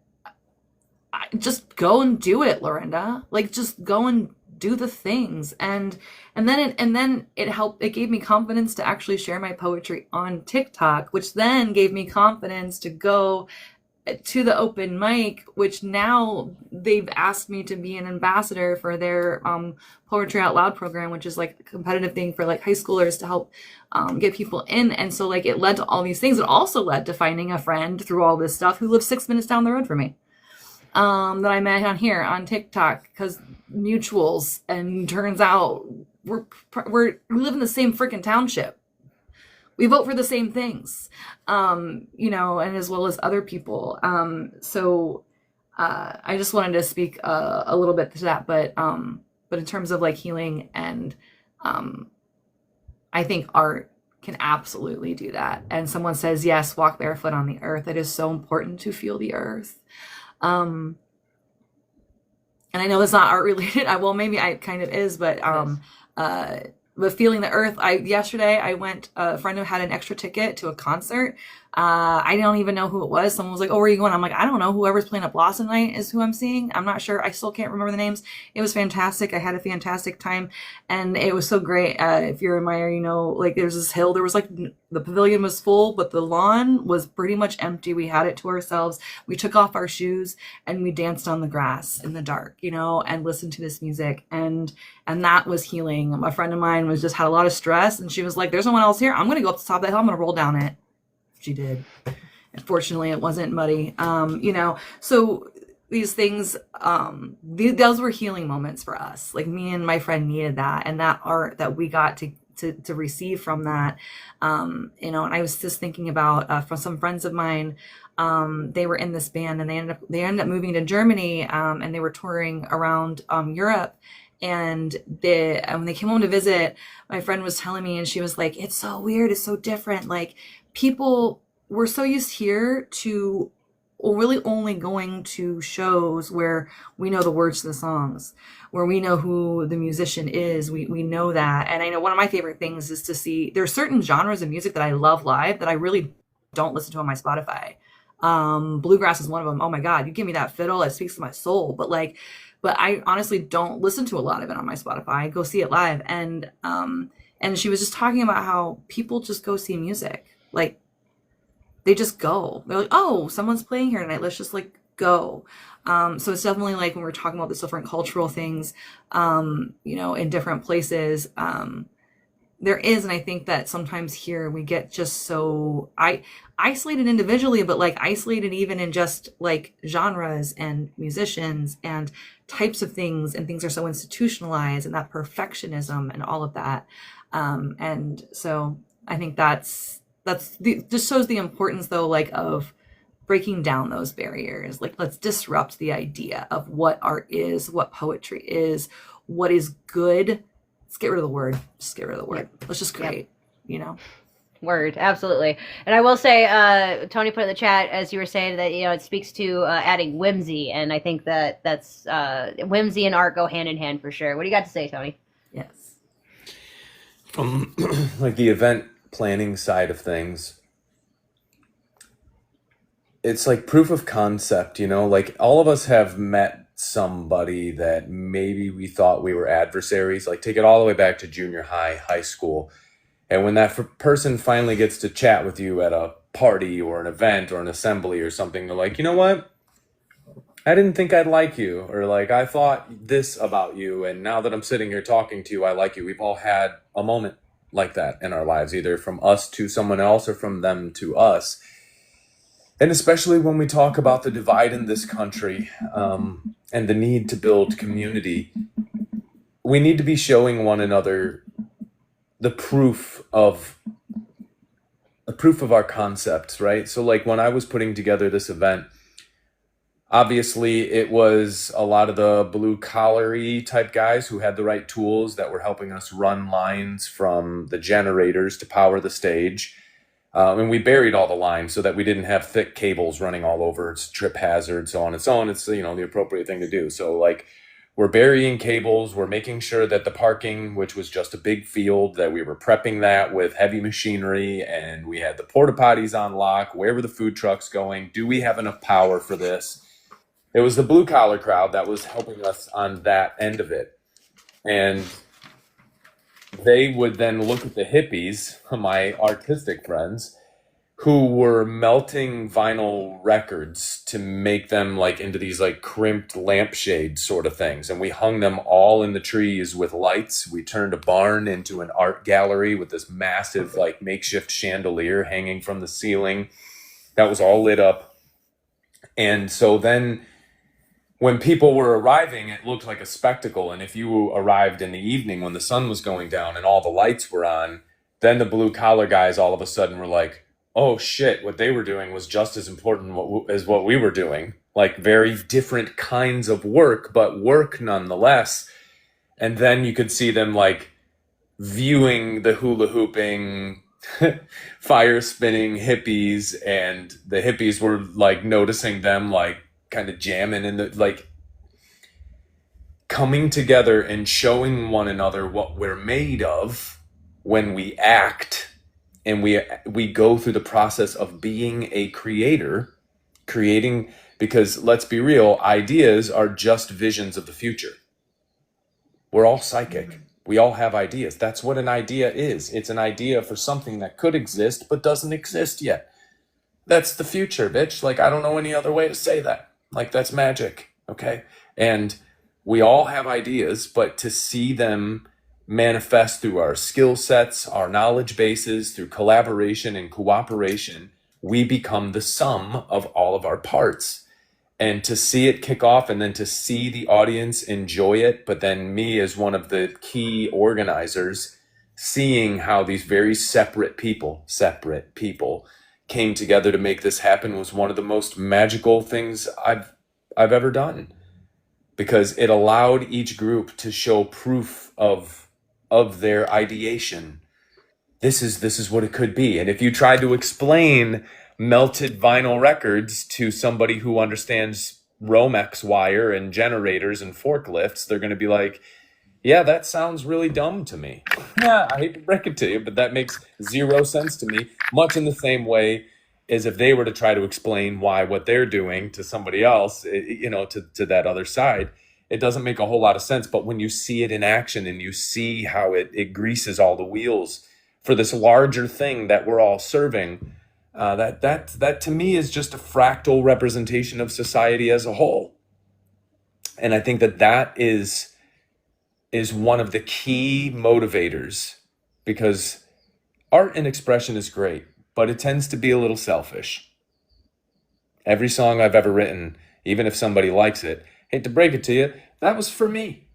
just go and do it, LaRinda. Like, just go and do the things. And then it helped. It gave me confidence to actually share my poetry on TikTok, which then gave me confidence to go to the open mic, which now they've asked me to be an ambassador for their Poetry Out Loud program, which is like a competitive thing for like high schoolers to help get people in. And so like it led to all these things. It also led to finding a friend through all this stuff who lives 6 minutes down the road from me, that I met on here on TikTok because mutuals, and turns out we live in the same freaking township. We vote for the same things, and as well as other people. So I just wanted to speak a little bit to that, but in terms of like healing, and I think art can absolutely do that. And someone says, yes, walk barefoot on the earth. It is so important to feel the earth. And I know it's not art related. Maybe it kind of is, but but feeling the earth. Yesterday I went, a friend who had an extra ticket to a concert. I don't even know who it was. Someone was like, oh, where are you going? I'm like, I don't know. Whoever's playing at Blossom Night is who I'm seeing. I'm not sure. I still can't remember the names. It was fantastic. I had a fantastic time, and it was so great. If you're in my area, like there's this hill. There was like, the pavilion was full, but the lawn was pretty much empty. We had it to ourselves. We took off our shoes and we danced on the grass in the dark, and listened to this music. And that was healing. A friend of mine had a lot of stress, and she was like, there's no one else here. I'm going to go up to the top of that hill. I'm going to roll down it. She did. Unfortunately, it wasn't muddy. So these things, those were healing moments for us. Like, me and my friend needed that, and that art that we got to receive from that. And I was just thinking about from some friends of mine. They were in this band, and they ended up moving to Germany, and they were touring around Europe. And when they came home to visit, my friend was telling me, and she was like, it's so weird, it's so different. Like, people were so used here to really only going to shows where we know the words to the songs, where we know who the musician is. We know that. And I know one of my favorite things is to see, there are certain genres of music that I love live that I really don't listen to on my Spotify. Bluegrass is one of them. Oh my God, you give me that fiddle, it speaks to my soul. But I honestly don't listen to a lot of it on my Spotify. I go see it live. And she was just talking about how people just go see music. Like, they just go. They're like, oh, someone's playing here tonight. Let's just like go. So it's definitely like when we're talking about these different cultural things, in different places, there is, and I think that sometimes here we get just so isolated individually, but like isolated even in just like genres and musicians and types of things, and things are so institutionalized, and that perfectionism and all of that. And so I think just shows the importance though, like of breaking down those barriers. Like, let's disrupt the idea of what art is, what poetry is, what is good. Let's get rid of the word. Just get rid of the word. Let's just create, Word, absolutely. And I will say, Tony put in the chat, as you were saying, that, it speaks to adding whimsy. And I think that's whimsy and art go hand in hand for sure. What do you got to say, Tony? Yes. From like the event planning side of things, it's like proof of concept, like all of us have met somebody that maybe we thought we were adversaries, like take it all the way back to junior high school. And when that person finally gets to chat with you at a party or an event or an assembly or something, they're like, you know what? I didn't think I'd like you, or like, I thought this about you, and now that I'm sitting here talking to you, I like you. We've all had a moment like that in our lives, either from us to someone else or from them to us. And especially when we talk about the divide in this country, and the need to build community, we need to be showing one another the proof of our concepts, right? So like when I was putting together this event, obviously it was a lot of the blue collar-y type guys who had the right tools that were helping us run lines from the generators to power the stage. And we buried all the lines so that we didn't have thick cables running all over. It's trip hazard, so on and so on. It's, the appropriate thing to do. So like we're burying cables. We're making sure that the parking, which was just a big field, that we were prepping that with heavy machinery, and we had the porta potties on lock. Where were the food trucks going? Do we have enough power for this? It was the blue collar crowd that was helping us on that end of it. And they would then look at the hippies, my artistic friends, who were melting vinyl records to make them like into these like crimped lampshade sort of things. And we hung them all in the trees with lights. We turned a barn into an art gallery with this massive like makeshift chandelier hanging from the ceiling. That was all lit up. And so then when people were arriving, it looked like a spectacle. And if you arrived in the evening when the sun was going down and all the lights were on, then the blue collar guys all of a sudden were like, oh shit, what they were doing was just as important as what we were doing. Like very different kinds of work, but work nonetheless. And then you could see them like viewing the hula hooping, fire spinning hippies, and the hippies were like noticing them like kind of jamming in the like coming together and showing one another what we're made of when we act. And we go through the process of being a creator, creating, because let's be real, ideas are just visions of the future. We're all psychic. We all have ideas. That's what an idea is. It's an idea for something that could exist but doesn't exist yet. That's the future, bitch. Like, I don't know any other way to say that. Like, that's magic, okay? And we all have ideas, but to see them manifest through our skill sets, our knowledge bases, through collaboration and cooperation, we become the sum of all of our parts. And to see it kick off and then to see the audience enjoy it, but then me as one of the key organizers, seeing how these very separate people came together to make this happen was one of the most magical things I've ever done, because it allowed each group to show proof of their ideation. This is what it could be. And if you try to explain melted vinyl records to somebody who understands Romex wire and generators and forklifts, they're going to be like, yeah, that sounds really dumb to me. Yeah, I hate to break it to you, but that makes zero sense to me. Much in the same way as if they were to try to explain why what they're doing to somebody else, to that other side, it doesn't make a whole lot of sense. But when you see it in action and you see how it greases all the wheels for this larger thing that we're all serving, That to me is just a fractal representation of society as a whole. And I think that is one of the key motivators, because art and expression is great, but it tends to be a little selfish. Every song I've ever written, even if somebody likes it, hate to break it to you, that was for me.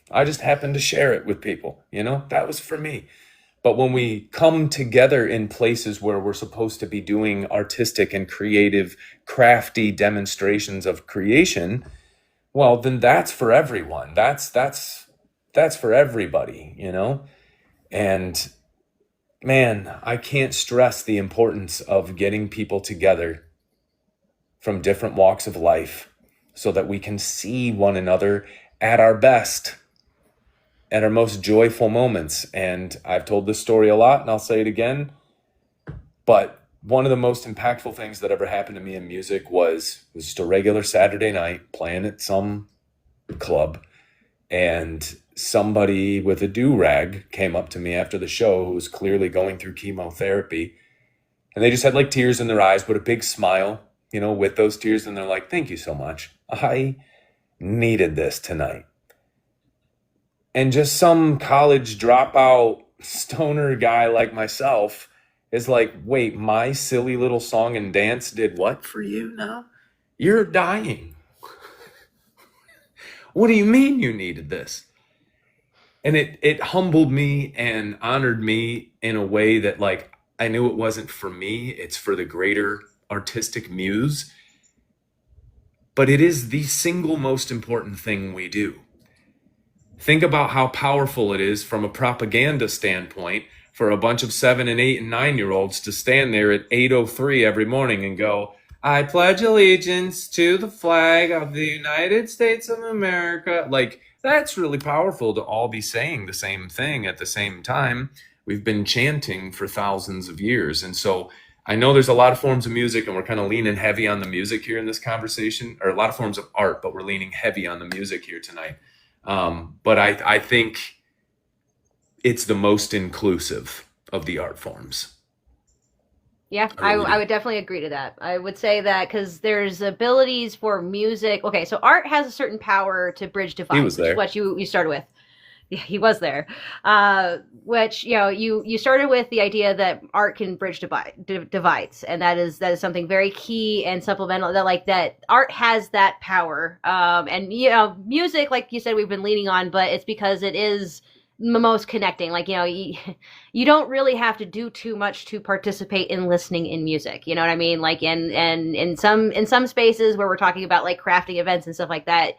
I just happened to share it with people, that was for me. But when we come together in places where we're supposed to be doing artistic and creative, crafty demonstrations of creation, well, then that's for everyone. That's for everybody, And man, I can't stress the importance of getting people together from different walks of life so that we can see one another at our best, at our most joyful moments. And I've told this story a lot, and I'll say it again, but one of the most impactful things that ever happened to me in music was just a regular Saturday night playing at some club, and somebody with a do-rag came up to me after the show who was clearly going through chemotherapy, and they just had like tears in their eyes, but a big smile, with those tears, and they're like, "Thank you so much. I needed this tonight." And just some college dropout stoner guy like myself is like, "Wait, my silly little song and dance did what for you now? You're dying. What do you mean you needed this?" And it humbled me and honored me in a way that, like, I knew it wasn't for me, it's for the greater artistic muse. But it is the single most important thing we do. Think about how powerful it is from a propaganda standpoint for a bunch of 7 and 8 and 9-year-olds to stand there at 8:03 every morning and go, "I pledge allegiance to the flag of the United States of America." Like, that's really powerful to all be saying the same thing at the same time. We've been chanting for thousands of years. And so I know there's a lot of forms of music, and we're kind of leaning heavy on the music here in this conversation, or a lot of forms of art, but we're leaning heavy on the music here tonight. But I think it's the most inclusive of the art forms. Yeah, I would definitely agree to that. I would say that because there's abilities for music. Okay, so art has a certain power to bridge divides, He was there. which is what you started with. Yeah, he was there. Which, you started with the idea that art can bridge divides, and that is something very key and supplemental. That art has that power. And music, like you said, we've been leaning on, but it's because it is the most connecting. Like, you don't really have to do too much to participate in listening in music. You know what I mean? Like, in some spaces where we're talking about like crafting events and stuff like that,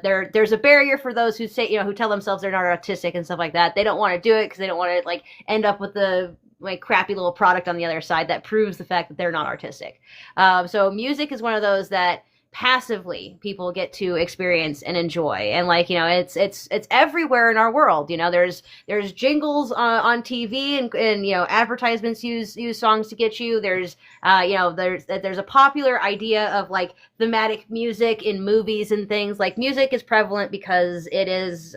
there's a barrier for those who say, who tell themselves they're not artistic and stuff like that. They don't want to do it because they don't want to like end up with the like crappy little product on the other side that proves the fact that they're not artistic. So music is one of those that passively people get to experience and enjoy, and like it's everywhere in our world. There's jingles on TV, and advertisements use songs to get you. There's a popular idea of like thematic music in movies and things. Like, music is prevalent because it has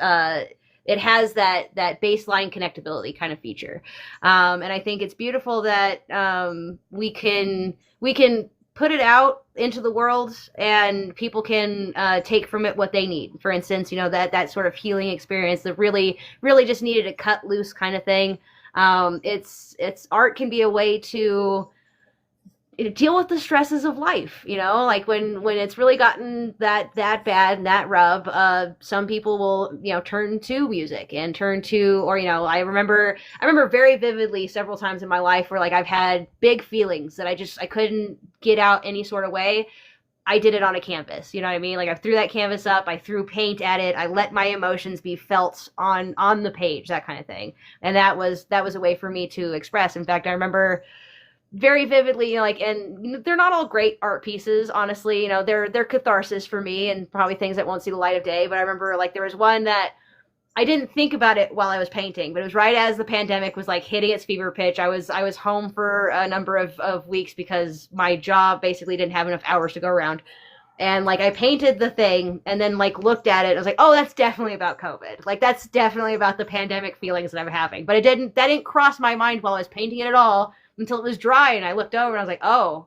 that baseline connectability kind of feature, and I think it's beautiful that we can put it out into the world, and people can take from it what they need. For instance, that sort of healing experience that really just needed a cut loose kind of thing. It's art can be a way to deal with the stresses of life, like when it's really gotten that bad and that rub, some people will, turn to music and or, I remember very vividly several times in my life where like I've had big feelings that I couldn't get out any sort of way. I did it on a canvas, you know what I mean? Like, I threw that canvas up, I threw paint at it, I let my emotions be felt on the page, that kind of thing. And that was a way for me to express. In fact, I remember very vividly, and they're not all great art pieces, honestly. They're catharsis for me, and probably things that won't see the light of day. But I remember, like, there was one that I didn't think about it while I was painting, but it was right as the pandemic was like hitting its fever pitch. I was home for a number of weeks because my job basically didn't have enough hours to go around. And like, I painted the thing and then like looked at it. And I was like, oh, that's definitely about COVID. Like, that's definitely about the pandemic feelings that I'm having. But that didn't cross my mind while I was painting it at all. until it was dry, and I looked over and I was like, oh,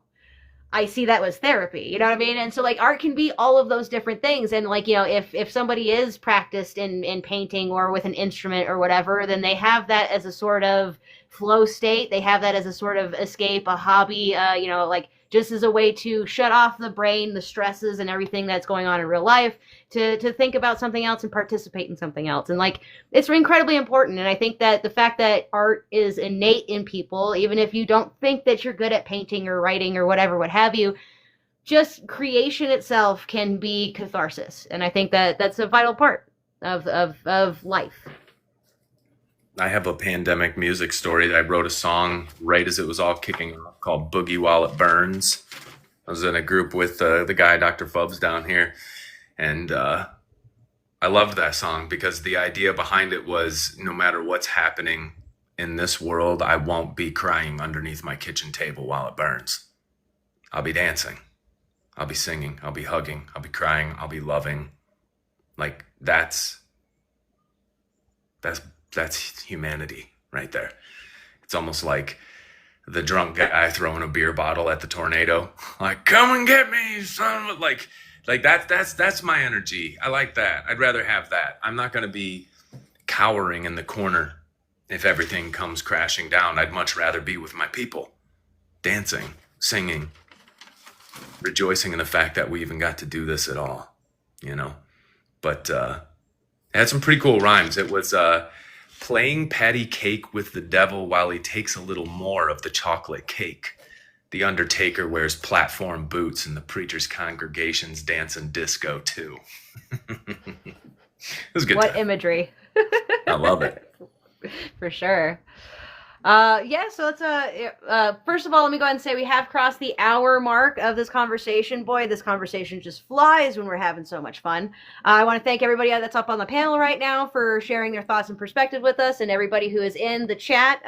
I see that was therapy. You know what I mean? And so like art can be all of those different things. And like, if somebody is practiced in painting or with an instrument or whatever, then they have that as a sort of flow state. They have that as a sort of escape, a hobby, like just as a way to shut off the brain, the stresses and everything that's going on in real life, to think about something else and participate in something else. And like, it's incredibly important. And I think that the fact that art is innate in people, even if you don't think that you're good at painting or writing or whatever, what have you, just creation itself can be catharsis. And I think that that's a vital part of life. I have a pandemic music story. I wrote a song right as it was all kicking off called Boogie While It Burns. I was in a group with the guy, Dr. Fubs, down here. And I loved that song because the idea behind it was no matter what's happening in this world, I won't be crying underneath my kitchen table while it burns. I'll be dancing. I'll be singing. I'll be hugging. I'll be crying. I'll be loving. Like that's humanity right there. It's almost like the drunk guy throwing a beer bottle at the tornado. Like, come and get me, son of a... Like that's my energy. I like that. I'd rather have that. I'm not going to be cowering in the corner if everything comes crashing down. I'd much rather be with my people, dancing, singing, rejoicing in the fact that we even got to do this at all, But it had some pretty cool rhymes. It was playing patty cake with the devil while he takes a little more of the chocolate cake. The undertaker wears platform boots and the preacher's congregations dancing disco too. It was good. What time. imagery. I love it. For sure. So let's first of all, let me go ahead and say we have crossed the hour mark of this conversation. Boy, this conversation just flies when we're having so much fun. I want to thank everybody that's up on the panel right now for sharing their thoughts and perspective with us, and everybody who is in the chat,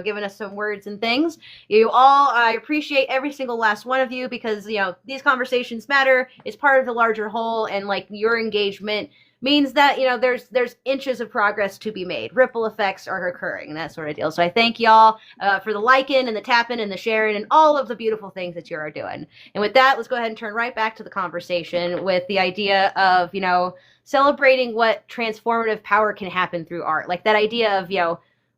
giving us some words and things. You all, I appreciate every single last one of you because, these conversations matter. It's part of the larger whole, and like your engagement means that, there's inches of progress to be made. Ripple effects are occurring and that sort of deal. So I thank y'all for the liking and the tapping and the sharing and all of the beautiful things that you are doing. And with that, let's go ahead and turn right back to the conversation with the idea of, celebrating what transformative power can happen through art. Like that idea of,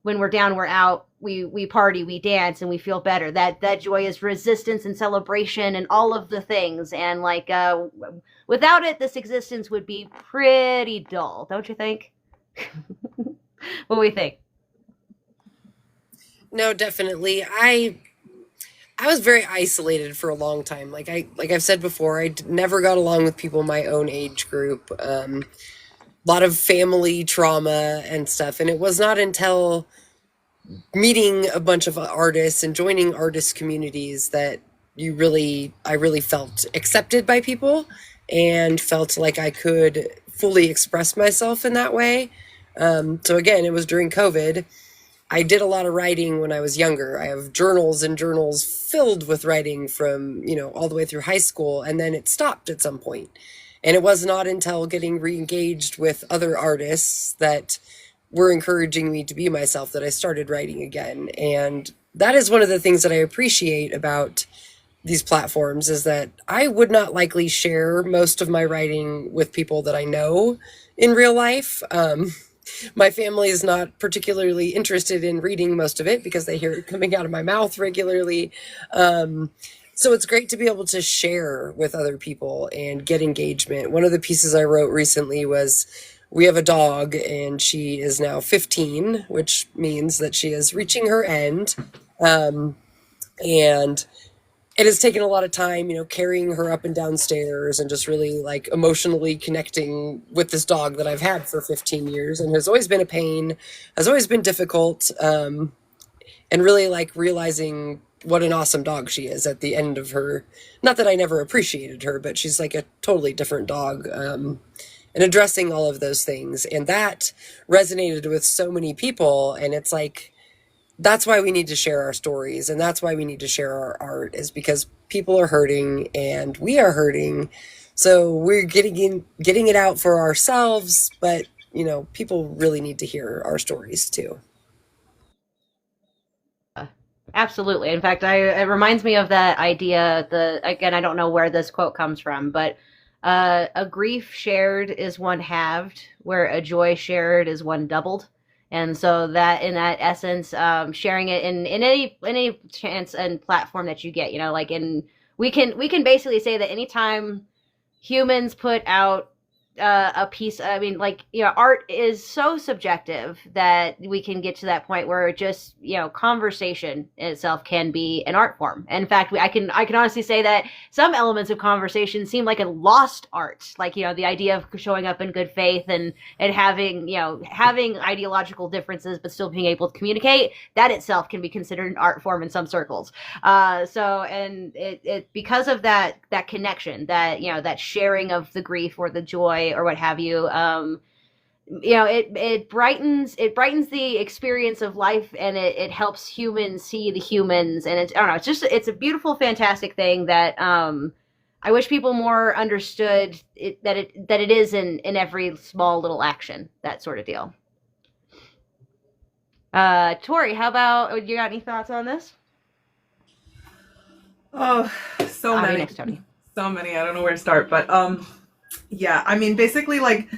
when we're down, we're out, we party, we dance, and we feel better. That joy is resistance and celebration and all of the things. And like, without it, this existence would be pretty dull, don't you think? What do we think? No, definitely. I was very isolated for a long time. Like I've said before, I never got along with people my own age group. A lot of family trauma and stuff. And it was not until meeting a bunch of artists and joining artist communities that I really felt accepted by people and felt like I could fully express myself in that way. So again, it was during COVID. I did a lot of writing when I was younger. I have journals and journals filled with writing from, all the way through high school. And then it stopped at some point. And it was not until getting re-engaged with other artists that were encouraging me to be myself that I started writing again. And that is one of the things that I appreciate about these platforms is that I would not likely share most of my writing with people that I know in real life. My family is not particularly interested in reading most of it because they hear it coming out of my mouth regularly. So it's great to be able to share with other people and get engagement. One of the pieces I wrote recently was we have a dog and she is now 15, which means that she is reaching her end. And it has taken a lot of time, carrying her up and down stairs and just really like emotionally connecting with this dog that I've had for 15 years and has always been a pain, has always been difficult. And really like realizing what an awesome dog she is at the end of her. Not that I never appreciated her, but she's like a totally different dog. And addressing all of those things. And that resonated with so many people. And it's like, that's why we need to share our stories. And that's why we need to share our art is because people are hurting and we are hurting. So we're getting it out for ourselves, but people really need to hear our stories too. Absolutely. In fact, it reminds me of that idea. Again, I don't know where this quote comes from, but a grief shared is one halved, where a joy shared is one doubled. And so that, in that essence, sharing it in any chance and platform that you get, like we can basically say that anytime humans put out a piece, I mean, like, art is so subjective that we can get to that point where just, conversation itself can be an art form. In fact, I can honestly say that some elements of conversation seem like a lost art, like, the idea of showing up in good faith and having ideological differences but still being able to communicate. That itself can be considered an art form in some circles. And it because of that connection, that sharing of the grief or the joy or what have you, it brightens the experience of life, and it helps humans see the humans. And I don't know, it's a beautiful, fantastic thing that I wish people more understood that it is in every small little action, that sort of deal. Tori, how about, you got any thoughts on this? Oh, so I'll be many. next, Tony. So many. I don't know where to start, but yeah, I mean, basically, like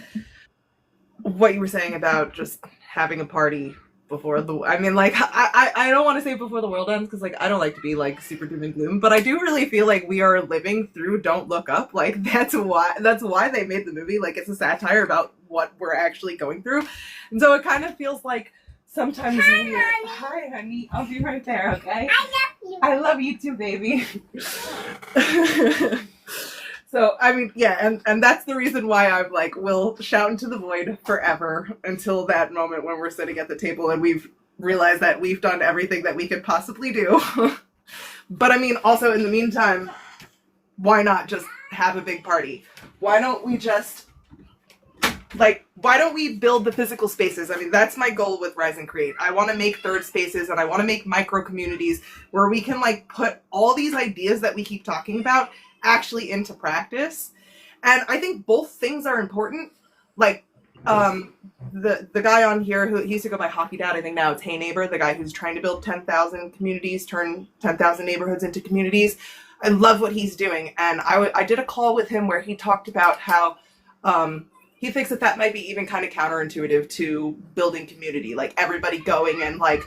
what you were saying about just having a party before I mean, like, I don't want to say before the world ends, because, like, I don't like to be, like, super doom and gloom, but I do really feel like we are living through Don't Look Up. Like, that's why they made the movie. Like, it's a satire about what we're actually going through. And so it kind of feels like sometimes Hi, honey. I'll be right there, okay? I love you. I love you too, baby. So, I mean, yeah, and that's the reason why I'm like, we'll shout into the void forever until that moment when we're sitting at the table and we've realized that we've done everything that we could possibly do. But I mean, also in the meantime, why not just have a big party? Why don't we build the physical spaces? I mean, that's my goal with Rise and Create. I want to make third spaces, and I want to make micro communities where we can, like, put all these ideas that we keep talking about actually into practice. And I think both things are important. Like, the guy on here who he used to go by Hockey Dad, I think now it's Hey Neighbor, the guy who's trying to build 10,000 communities, turn 10,000 neighborhoods into communities. I love what he's doing. And I did a call with him where he talked about how he thinks that might be even kind of counterintuitive to building community, like everybody going and, like,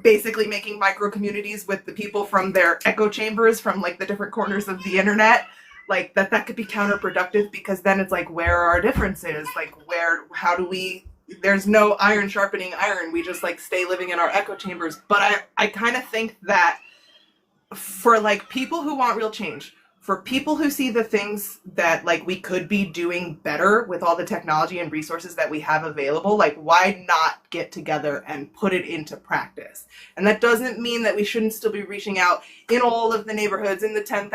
basically making micro communities with the people from their echo chambers from, like, the different corners of the internet. Like, that could be counterproductive, because then it's like, where are our differences? Like, there's no iron sharpening iron. We just, like, stay living in our echo chambers. But I kind of think that for, like, people who want real change, for people who see the things that, like, we could be doing better with all the technology and resources that we have available, like, why not get together and put it into practice? And that doesn't mean that we shouldn't still be reaching out in all of the neighborhoods, in the 10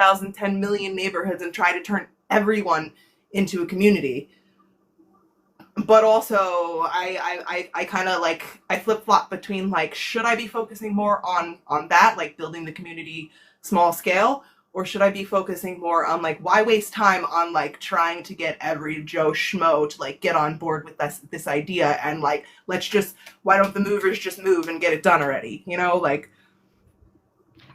million neighborhoods, and try to turn everyone into a community. But also, I kind of, like, I flip-flop between, like, should I be focusing more on that, like, building the community small scale? Or should I be focusing more on, like, why waste time on, like, trying to get every Joe Schmo to, like, get on board with this idea, and, like, why don't the movers just move and get it done already? Like,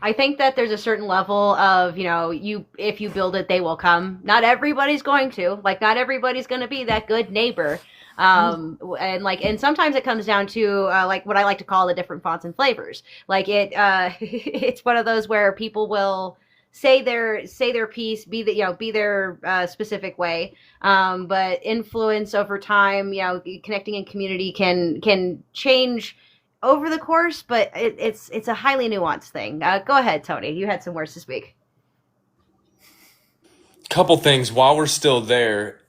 I think that there's a certain level of, if you build it, they will come. Not everybody's going to. Like, not everybody's going to be that good neighbor. And sometimes it comes down to, like, what I like to call the different fonts and flavors. Like, it's one of those where people will say their piece, be their specific way, but influence over time, connecting in community can change over the course, but it's a highly nuanced thing. Go ahead, Tony. You had some words to speak. Couple things while we're still there.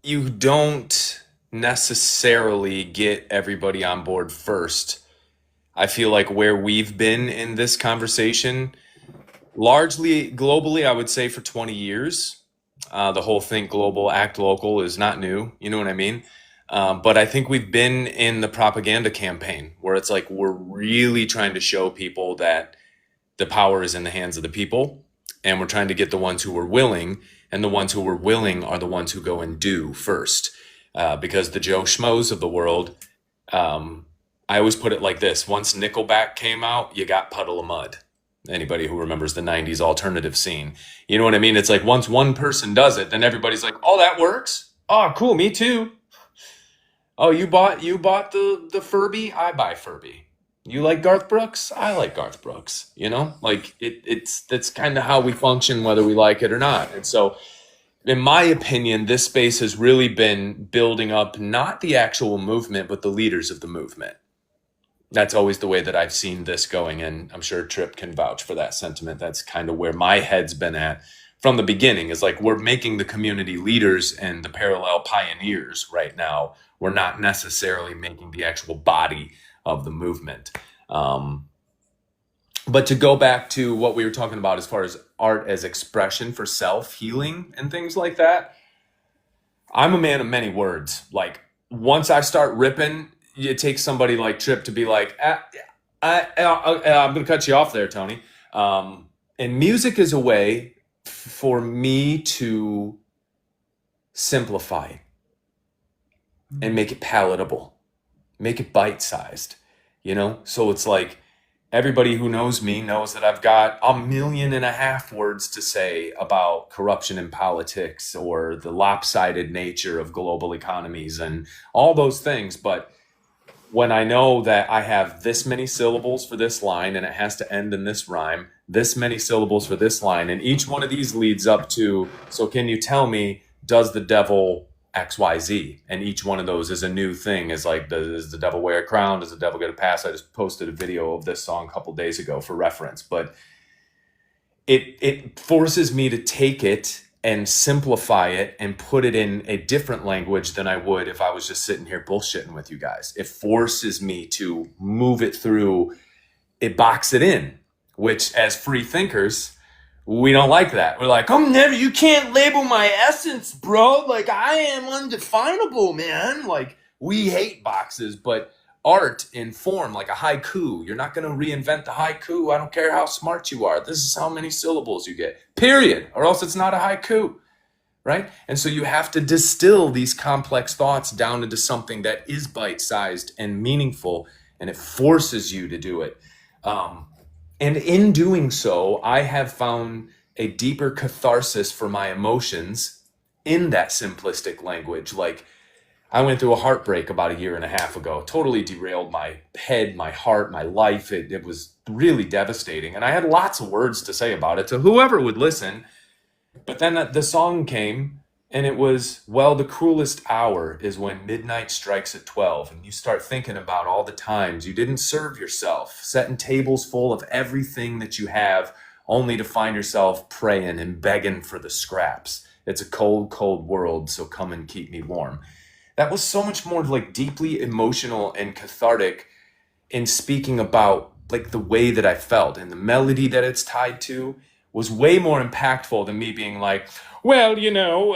You don't necessarily get everybody on board first. I feel like where we've been in this conversation, largely globally, I would say for 20 years, the whole think global, act local is not new. You know what I mean? But I think we've been in the propaganda campaign where it's like we're really trying to show people that the power is in the hands of the people, and we're trying to get the ones who are willing, and the ones who are willing are the ones who go and do first, because the Joe Schmoes of the world, I always put it like this. Once Nickelback came out, you got Puddle of Mud. Anybody who remembers the 90s alternative scene. You know what I mean? It's like once one person does it, then everybody's like, oh, that works. Oh, cool, me too. Oh, you bought the Furby? I buy Furby. You like Garth Brooks? I like Garth Brooks. You know? Like that's kind of how we function whether we like it or not. And so in my opinion, this space has really been building up not the actual movement, but the leaders of the movement. That's always the way that I've seen this going, and I'm sure Tripp can vouch for that sentiment. That's kind of where my head's been at from the beginning, is like we're making the community leaders and the parallel pioneers right now. We're not necessarily making the actual body of the movement. But to go back to what we were talking about as far as art as expression for self-healing and things like that, I'm a man of many words. Like once I start ripping, it takes somebody like Tripp to be like, I'm going to cut you off there, Tony. And music is a way for me to simplify it and make it palatable, make it bite-sized, you know? So it's like everybody who knows me knows that I've got 1.5 million words to say about corruption in politics or the lopsided nature of global economies and all those things. But when I know that I have this many syllables for this line and it has to end in this rhyme, this many syllables for this line, and each one of these leads up to, so can you tell me, does the devil XYZ? And each one of those is a new thing. Is like, does the devil wear a crown? Does the devil get a pass? I just posted a video of this song a couple days ago for reference, but it forces me to take it and simplify it and put it in a different language than I would if I was just sitting here bullshitting with you guys. It forces me to move it through, it box it in, which as free thinkers, we don't like that. We're like, you can't label my essence, bro. Like I am undefinable, man. Like we hate boxes, but art in form, like a haiku, you're not going to reinvent the haiku. I don't care how smart you are. This is how many syllables you get, period. Or else it's not a haiku, right? And so you have to distill these complex thoughts down into something that is bite-sized and meaningful, and it forces you to do it. And in doing so, I have found a deeper catharsis for my emotions in that simplistic language. Like I went through a heartbreak about 1.5 years ago, totally derailed my head, my heart, my life. It was really devastating. And I had lots of words to say about it to whoever would listen. But then the song came and it was, well, the cruelest hour is when midnight strikes at 12. And you start thinking about all the times you didn't serve yourself, setting tables full of everything that you have, only to find yourself praying and begging for the scraps. It's a cold, cold world, so come and keep me warm. That was so much more like deeply emotional and cathartic in speaking about like the way that I felt, and the melody that it's tied to was way more impactful than me being like, well,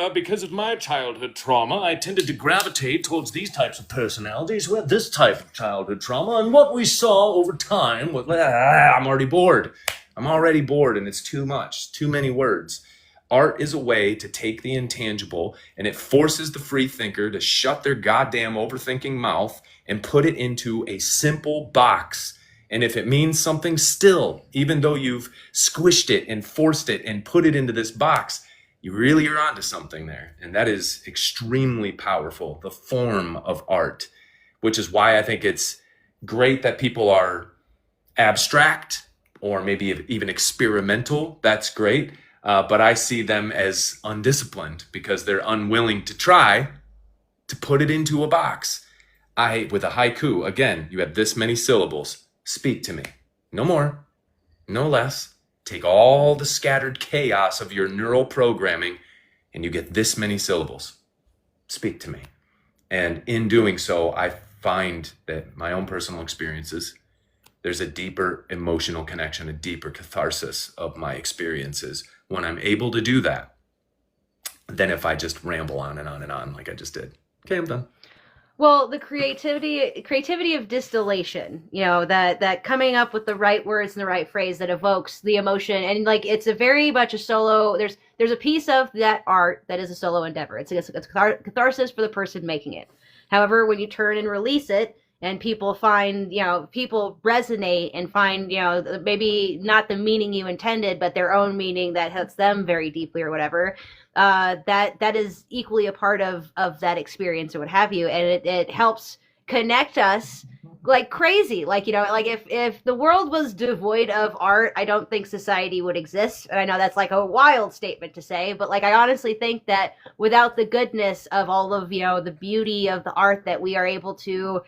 because of my childhood trauma, I tended to gravitate towards these types of personalities who had this type of childhood trauma, and what we saw over time was, I'm already bored. And it's too much, too many words. Art is a way to take the intangible, and it forces the free thinker to shut their goddamn overthinking mouth and put it into a simple box. And if it means something still, even though you've squished it and forced it and put it into this box, you really are onto something there. And that is extremely powerful, the form of art, which is why I think it's great that people are abstract or maybe even experimental. That's great. But I see them as undisciplined because they're unwilling to try to put it into a box. With a haiku, again, you have this many syllables. Speak to me. No more, no less. Take all the scattered chaos of your neural programming and you get this many syllables. Speak to me. And in doing so, I find that my own personal experiences, there's a deeper emotional connection, a deeper catharsis of my experiences when I'm able to do that than if I just ramble on and on and on like I just did. Okay, I'm done. Well, the creativity of distillation, that coming up with the right words and the right phrase that evokes the emotion, and like it's a very much a solo. There's a piece of that art that is a solo endeavor. It's catharsis for the person making it. However, when you turn and release it, and people find, people resonate and find, maybe not the meaning you intended, but their own meaning that hits them very deeply or whatever, that is equally a part of that experience or what have you. And it helps connect us like crazy. Like, like if the world was devoid of art, I don't think society would exist. And I know that's like a wild statement to say, but like I honestly think that without the goodness of all of, the beauty of the art that we are able to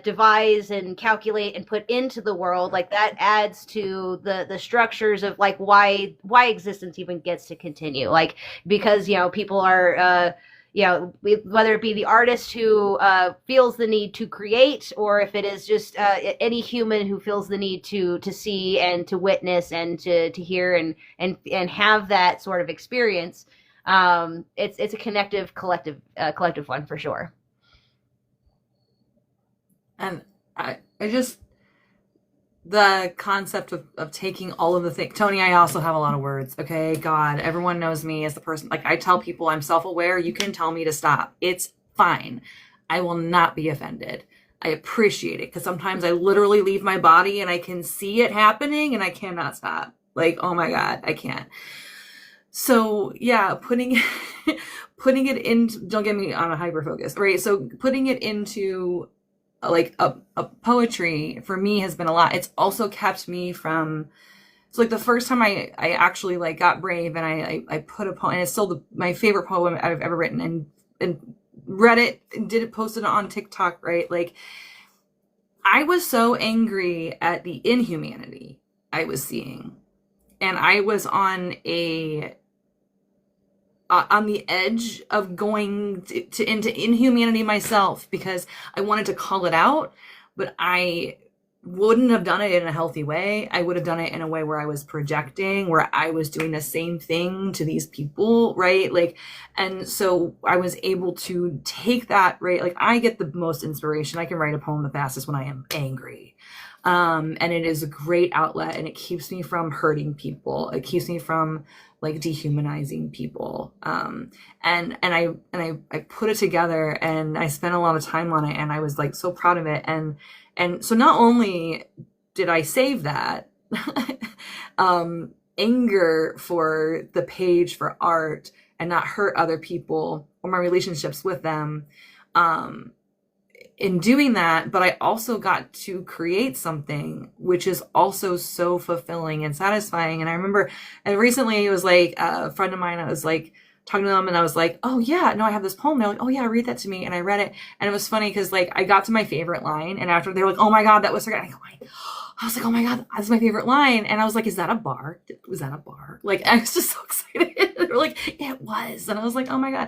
devise and calculate and put into the world, like that adds to the structures of like why existence even gets to continue. Like, because people are whether it be the artist who feels the need to create, or if it is just any human who feels the need to see and to witness and to hear and have that sort of experience. It's a collective one for sure. And I just, the concept of taking all of the things, Tony, I also have a lot of words. Okay. God, everyone knows me as the person, like I tell people I'm self-aware. You can tell me to stop. It's fine. I will not be offended. I appreciate it because sometimes I literally leave my body and I can see it happening and I cannot stop. Like, oh my God, I can't. So yeah, putting it in, don't get me on a hyper focus, right? So putting it into like a poetry for me has been a lot. It's also kept me from, so like the first time I actually like got brave and I put a poem, and it's still my favorite poem I've ever written, and read it and posted it on TikTok, right? Like I was so angry at the inhumanity I was seeing, and I was on the edge of going into inhumanity myself because I wanted to call it out, but I wouldn't have done it in a healthy way. I would have done it in a way where I was projecting, where I was doing the same thing to these people, right? Like, and so I was able to take that, right? Like I get the most inspiration. I can write a poem the fastest when I am angry. And it is a great outlet, and it keeps me from hurting people. It keeps me from like dehumanizing people. And I put it together and I spent a lot of time on it, and I was like so proud of it. And so not only did I save that anger for the page for art and not hurt other people or my relationships with them, in doing that, but I also got to create something which is also so fulfilling and satisfying. And I remember, and recently it was like a friend of mine, I was like talking to them and I was like, oh yeah, no, I have this poem. They're like, oh yeah, read that to me. And I read it, and it was funny because like I got to my favorite line, and after they were like, oh my God, that was so good. I was like, oh my God, that's my favorite line. And I was like, is that a bar? Was that a bar? Like, I was just so excited. They were like, yeah, it was. And I was like, oh my God.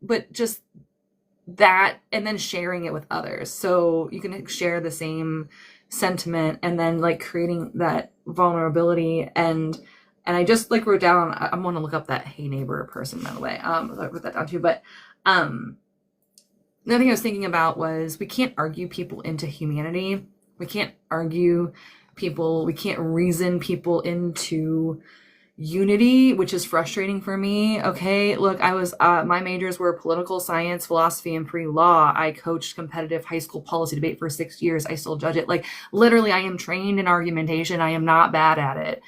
But just that, and then sharing it with others, so you can share the same sentiment, and then like creating that vulnerability. And I just like wrote down, I want to look up that hey neighbor person, by the way. I wrote that down too. But another thing I was thinking about was we can't argue people into humanity. We can't argue people, we can't reason people into unity, which is frustrating for me. Okay, look, I was my majors were political science, philosophy, and pre-law. I coached competitive high school policy debate for 6 years. I still judge it. Like literally, I am trained in argumentation. I am not bad at it.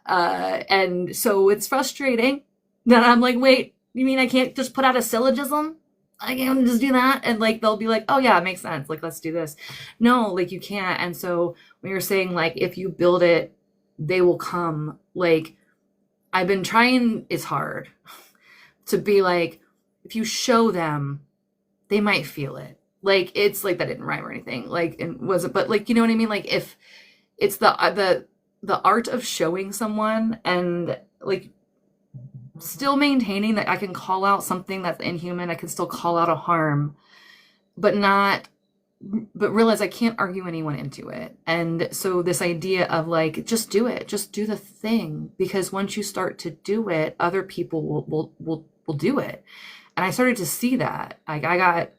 And so it's frustrating that I'm like, wait, you mean I can't just put out a syllogism? I can't just do that? And like they'll be like, oh yeah, it makes sense. Like let's do this. No, like you can't. And so when you're saying like if you build it, they will come. Like I've been trying, it's hard to be like, if you show them, they might feel it. Like it's like that didn't rhyme or anything. Like and was it, but like you know what I mean? Like if it's the art of showing someone and like still maintaining that I can call out something that's inhuman, I can still call out a harm, but realize I can't argue anyone into it. And so this idea of like, just do it, just do the thing, because once you start to do it, other people will do it. And I started to see that. Like I got,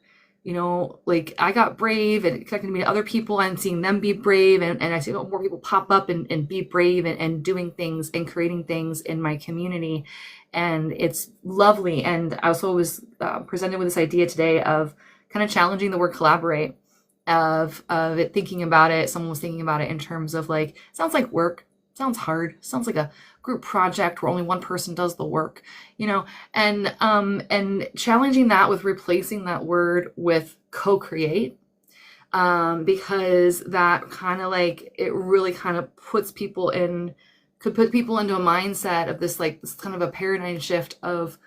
like I got brave and connecting me to other people and seeing them be brave. And I see more people pop up and be brave and doing things and creating things in my community. And it's lovely. And I also was presented with this idea today of kind of challenging the word collaborate, of it, thinking about it. Someone was thinking about it in terms of like, sounds like work, sounds hard, sounds like a group project where only one person does the work, and challenging that with replacing that word with co-create, because that kind of like, it really kind of could put people into a mindset of this kind of a paradigm shift of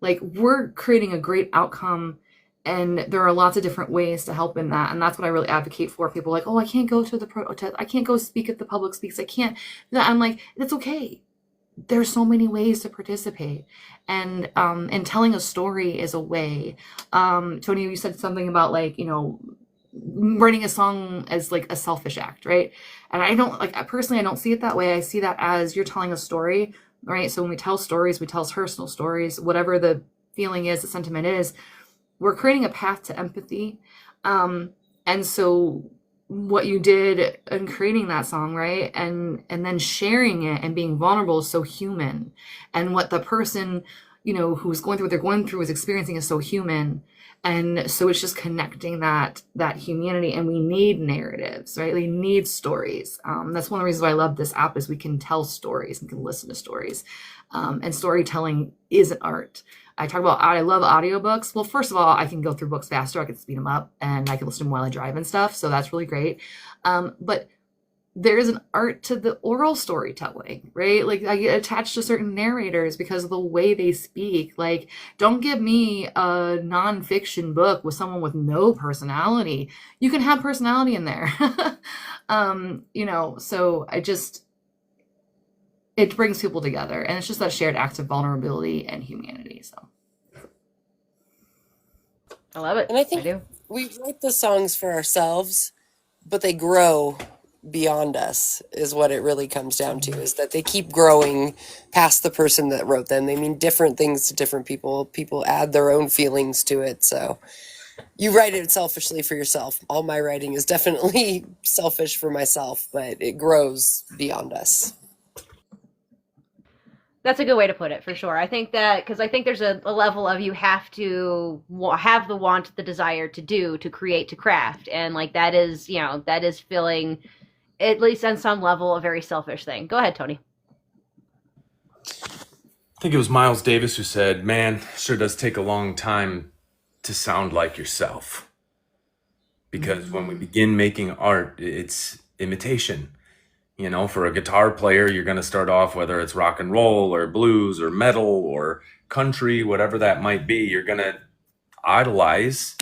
like, we're creating a great outcome, and there are lots of different ways to help in that. And that's what I really advocate for. People like, oh, I can't go to the protest, I can't go speak at the public speaks, I can't. I'm like, that's okay. There's so many ways to participate, and telling a story is a way. Tony, you said something about like, writing a song as like a selfish act, right? And I don't personally, I don't see it that way. I see that as you're telling a story, right? So when we tell stories, we tell personal stories, whatever the feeling is, the sentiment is, we're creating a path to empathy. And so what you did in creating that song, right? And then sharing it and being vulnerable is so human. And what the person, who's going through what they're going through is experiencing is so human. And so it's just connecting that humanity, and we need narratives, right? We need stories. That's one of the reasons why I love this app, is we can tell stories and can listen to stories. And storytelling is an art. I talk about, I love audiobooks. Well, first of all, I can go through books faster. I can speed them up, and I can listen to them while I drive and stuff. So that's really great. But there is an art to the oral storytelling, right? Like, I get attached to certain narrators because of the way they speak. Like, don't give me a nonfiction book with someone with no personality. You can have personality in there. So it brings people together, and it's just that shared act of vulnerability and humanity. So I love it. And I think we write the songs for ourselves, but they grow beyond us, is what it really comes down to, is that they keep growing past the person that wrote them. They mean different things to different people. People add their own feelings to it. So you write it selfishly for yourself. All my writing is definitely selfish for myself, but it grows beyond us. That's a good way to put it, for sure. I think that, because I think there's a level of, you have to have the want, the desire to create, to craft. And like, that is feeling, at least on some level, a very selfish thing. Go ahead, Tony. I think it was Miles Davis who said, man, sure does take a long time to sound like yourself. Because when we begin making art, it's imitation. For a guitar player, you're going to start off, whether it's rock and roll or blues or metal or country, whatever that might be, you're going to idolize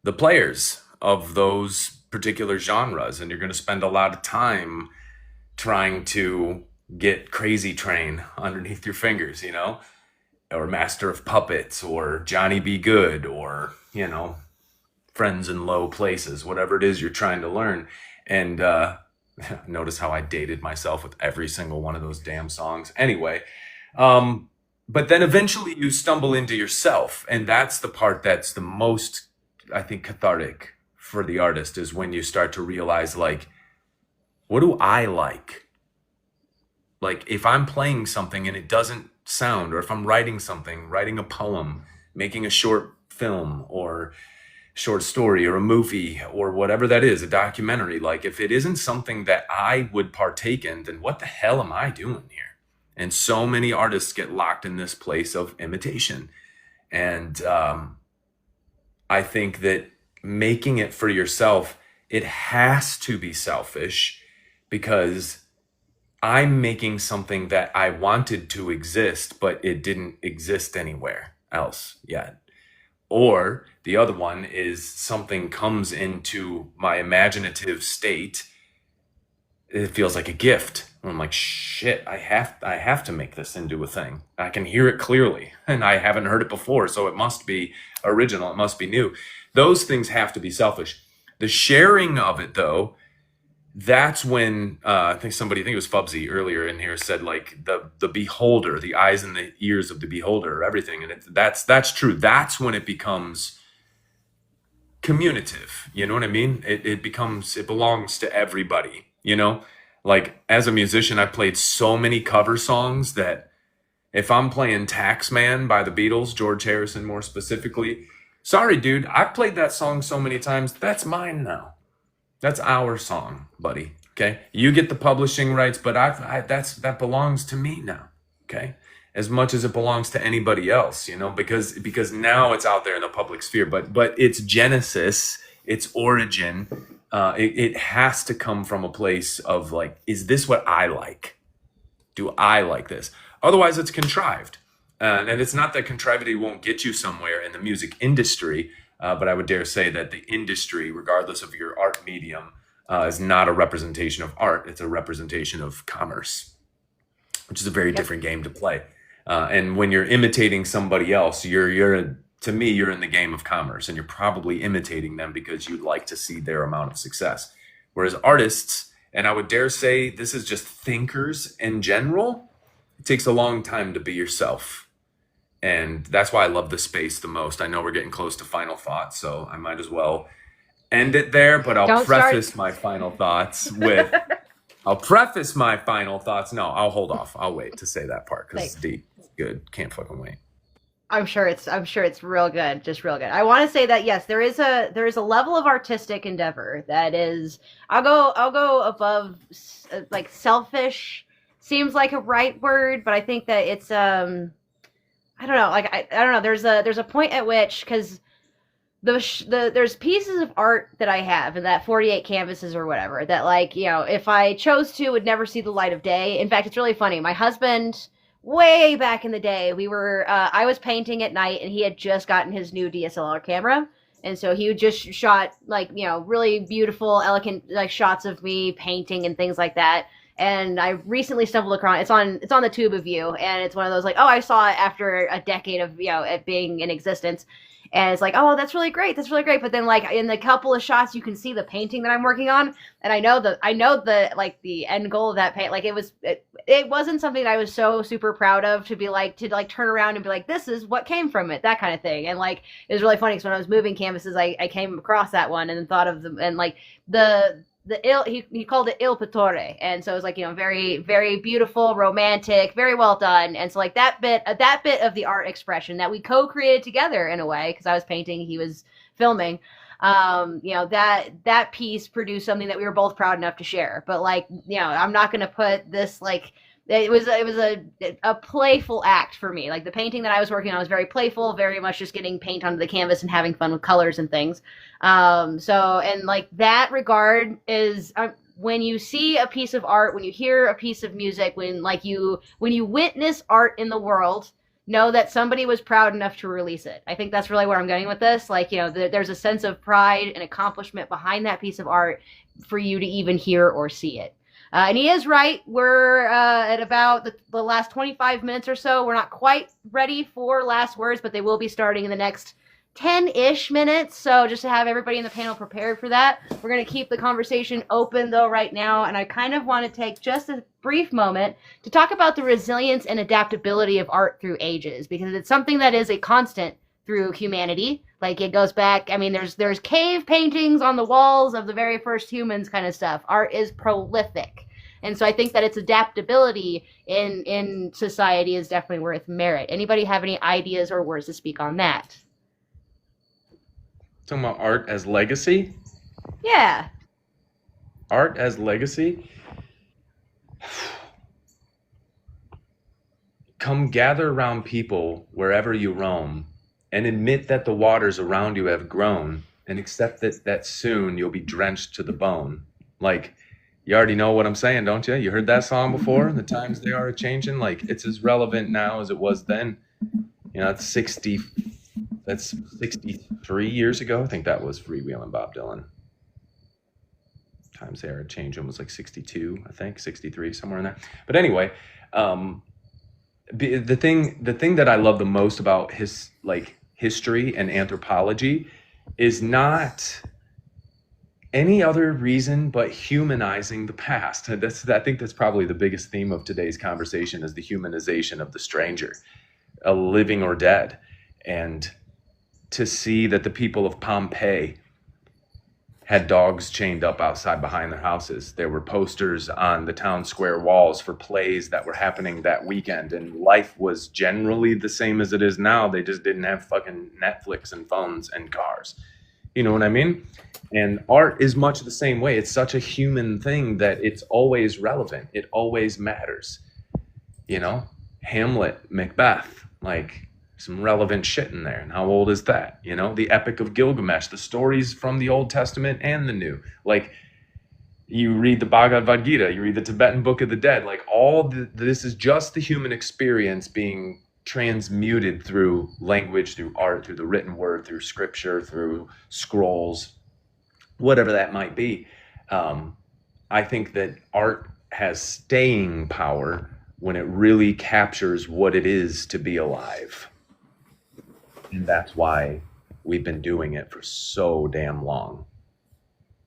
the players of those particular genres. And you're going to spend a lot of time trying to get Crazy Train underneath your fingers, or Master of Puppets or Johnny Be Good or, Friends in Low Places, whatever it is you're trying to learn. And, notice how I dated myself with every single one of those damn songs. Anyway, but then eventually you stumble into yourself. And that's the part that's the most, I think, cathartic for the artist, is when you start to realize, like, what do I like? Like, if I'm playing something and it doesn't sound, or if I'm writing something, writing a poem, making a short film or short story or a movie or whatever that is, a documentary, like, if it isn't something that I would partake in, then what the hell am I doing here? And so many artists get locked in this place of imitation. And I think that making it for yourself, it has to be selfish, because I'm making something that I wanted to exist, but it didn't exist anywhere else yet. Or the other one is, something comes into my imaginative state, it feels like a gift. And I'm like, shit, I have to make this into a thing. I can hear it clearly, and I haven't heard it before, so it must be original, it must be new. Those things have to be selfish. The sharing of it, though, that's when I think it was Fubsy earlier in here said, like, the beholder, the eyes and the ears of the beholder, everything. And that's true. That's when it becomes communicative. You know what I mean? It belongs to everybody, like, as a musician, I've played so many cover songs that if I'm playing Taxman by the Beatles, George Harrison more specifically, Sorry, dude. I've played that song so many times. That's mine now. That's our song, buddy. Okay. You get the publishing rights, but that belongs to me now. Okay. As much as it belongs to anybody else, because now it's out there in the public sphere, but its genesis, its origin, it has to come from a place of like, is this what I like? Do I like this? Otherwise, it's contrived. And it's not that contrivity won't get you somewhere in the music industry, but I would dare say that the industry, regardless of your art medium, is not a representation of art. It's a representation of commerce, which is a very different game to play. And when you're imitating somebody else, to me, you're in the game of commerce, and you're probably imitating them because you'd like to see their amount of success. Whereas artists, and I would dare say this is just thinkers in general, it takes a long time to be yourself. And that's why I love the space the most. I know we're getting close to final thoughts, so I might as well end it there, but I'll preface my final thoughts with no, I'll hold off. I'll wait to say that part because it's deep. It's good. Can't fucking wait. I'm sure it's real good, just real good. I want to say that yes, there is a level of artistic endeavor that is I'll go above like selfish seems like a right word, but I think that it's I don't know, like I don't know. There's a point at which because there's pieces of art that I have in that 48 canvases or whatever that like if I chose to would never see the light of day. In fact, it's really funny. My husband, way back in the day, I was painting at night and he had just gotten his new DSLR camera. And so he just shot like, really beautiful, elegant like shots of me painting and things like that. And I recently stumbled across it's on the Tube of You, and it's one of those like, oh, I saw it after a decade of it being in existence. And it's like, oh, that's really great. But then like in the couple of shots you can see the painting that I'm working on, and I know the like the end goal of that paint, like it wasn't something that I was so super proud of to turn around and be like, this is what came from it, that kind of thing. And like it was really funny because when I was moving canvases, I came across that one and then thought of them, and like he called it Il Pittore, and so it was like very very beautiful, romantic, very well done. And so like that bit of the art expression that we co-created together in a way, because I was painting, he was filming, that piece produced something that we were both proud enough to share. But like I'm not gonna put this like it was a playful act for me. Like the painting that I was working on was very playful, very much just getting paint onto the canvas and having fun with colors and things. So and like that regard is when you see a piece of art, when you hear a piece of music, when you witness art in the world, know that somebody was proud enough to release it. I think that's really where I'm going with this. Like there's a sense of pride and accomplishment behind that piece of art for you to even hear or see it. And he is right. We're at about the last 25 minutes or so. We're not quite ready for last words, but they will be starting in the next 10-ish minutes. So just to have everybody in the panel prepared for that. We're going to keep the conversation open, though, right now. And I kind of want to take just a brief moment to talk about the resilience and adaptability of art through ages, because it's something that is a constant through humanity. Like it goes back, I mean, there's cave paintings on the walls of the very first humans kind of stuff. Art is prolific. And so I think that its adaptability in society is definitely worth merit. Anybody have any ideas or words to speak on that? Talking about art as legacy? Yeah. Art as legacy? Come gather around people wherever you roam, and admit that the waters around you have grown, and accept that soon you'll be drenched to the bone. Like, you already know what I'm saying, don't you? You heard that song before? The times they are changing. Like, it's as relevant now as it was then. That's 63 years ago. I think that was Freewheelin' Bob Dylan. Times they are changing. It was like 62, I think, 63, somewhere in there. But anyway, the thing that I love the most about history and anthropology is not any other reason but humanizing the past. I think that's probably the biggest theme of today's conversation, is the humanization of the stranger, living or dead. And to see that the people of Pompeii had dogs chained up outside behind their houses. There were posters on the town square walls for plays that were happening that weekend, and life was generally the same as it is now. They just didn't have fucking Netflix and phones and cars. You know what I mean? And art is much the same way. It's such a human thing that it's always relevant. It always matters. You know, Hamlet, Macbeth, like some relevant shit in there. And how old is that? You know, the Epic of Gilgamesh, the stories from the Old Testament and the New. Like, you read the Bhagavad Gita, you read the Tibetan Book of the Dead, like this is just the human experience being transmuted through language, through art, through the written word, through scripture, through scrolls, whatever that might be. I think that art has staying power when it really captures what it is to be alive. And that's why we've been doing it for so damn long.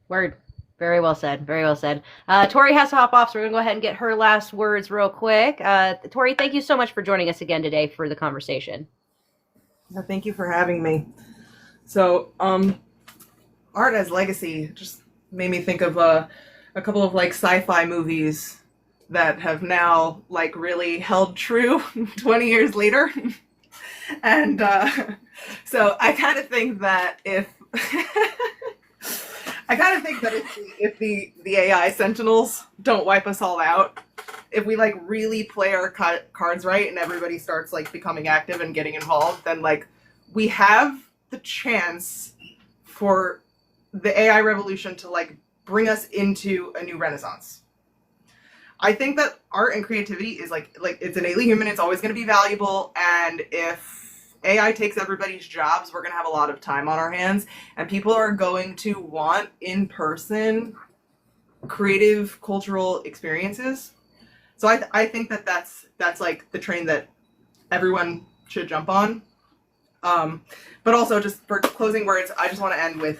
Word. Very well said. Very well said. Tori has to hop off, so we're going to go ahead and get her last words real quick. Tori, thank you so much for joining us again today for the conversation. Thank you for having me. So, art as legacy just made me think of a couple of like sci-fi movies that have now like really held true 20 years later. And so I kind of think that if if the AI Sentinels don't wipe us all out, if we like really play our cards right and everybody starts like becoming active and getting involved, then like we have the chance for the AI revolution to like bring us into a new renaissance. I think that art and creativity is like it's innately human. It's always going to be valuable. And if AI takes everybody's jobs, we're going to have a lot of time on our hands, and people are going to want in-person creative cultural experiences. So I think that that's like the train that everyone should jump on. But also, just for closing words, I just want to end with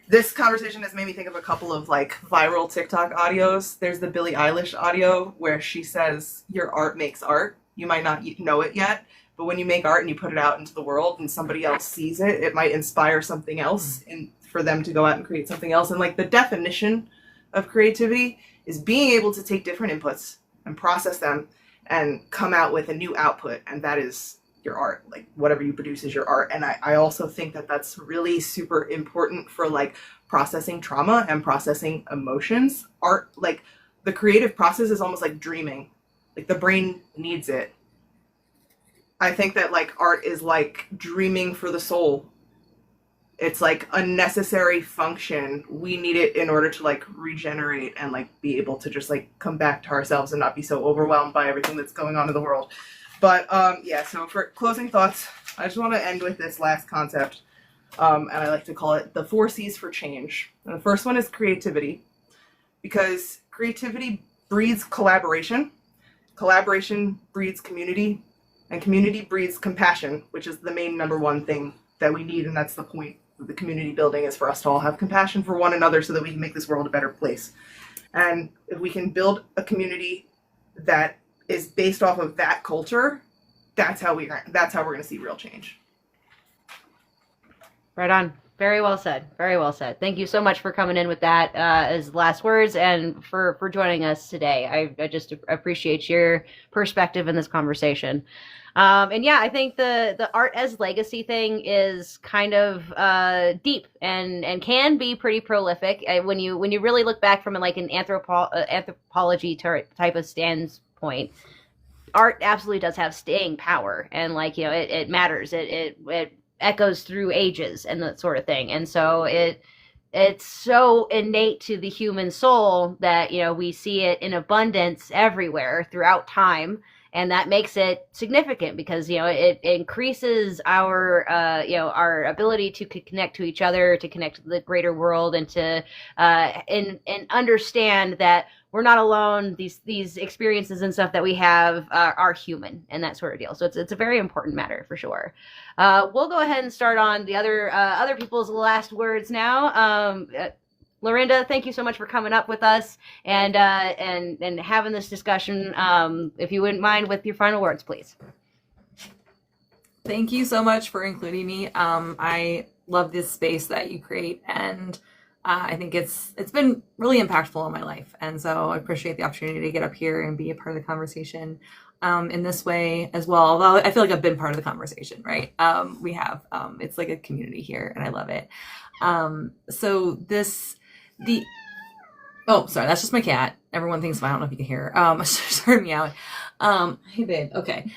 this conversation has made me think of a couple of like viral TikTok audios. There's the Billie Eilish audio where she says, "Your art makes art." You might not know it yet, but when you make art and you put it out into the world and somebody else sees it, it might inspire something else and for them to go out and create something else. And like the definition of creativity is being able to take different inputs and process them and come out with a new output. And that is your art. Like whatever you produce is your art. And I also think that that's really super important for like processing trauma and processing emotions. Art, like the creative process is almost like dreaming. Like the brain needs it. I think that like art is like dreaming for the soul. It's like a necessary function. We need it in order to like regenerate and like be able to just like come back to ourselves and not be so overwhelmed by everything that's going on in the world. But yeah, so for closing thoughts, I just want to end with this last concept. And I like to call it the 4 C's for change. And the first one is creativity, because creativity breeds collaboration. Collaboration breeds community, and community breeds compassion, which is the main number one thing that we need. And that's the point of the community building, is for us to all have compassion for one another so that we can make this world a better place. And if we can build a community that is based off of that culture, that's how we're going to see real change. Right on. Very well said. Very well said. Thank you so much for coming in with that as last words, and for joining us today. I just appreciate your perspective in this conversation. And yeah, I think the art as legacy thing is kind of deep and can be pretty prolific when you really look back from like an anthropology type of standpoint. Art absolutely does have staying power, and like, you know, it matters. It echoes through ages and that sort of thing. And so it's so innate to the human soul that, you know, we see it in abundance everywhere throughout time. And that makes it significant because, you know, it increases our, you know, our ability to connect to each other, to connect to the greater world, and to and understand that we're not alone. These experiences and stuff that we have are human and that sort of deal. So it's a very important matter for sure. We'll go ahead and start on the other people's last words now. LaRinda, thank you so much for coming up with us and having this discussion. If you wouldn't mind with your final words, please. Thank you so much for including me. I love this space that you create, and I think it's been really impactful in my life, and so I appreciate the opportunity to get up here and be a part of the conversation in this way as well. Although I feel like I've been part of the conversation, right? We have it's like a community here, and I love it. So oh, sorry, that's just my cat. Everyone thinks, I don't know if you can hear her. She heard me out. Hey babe. Okay.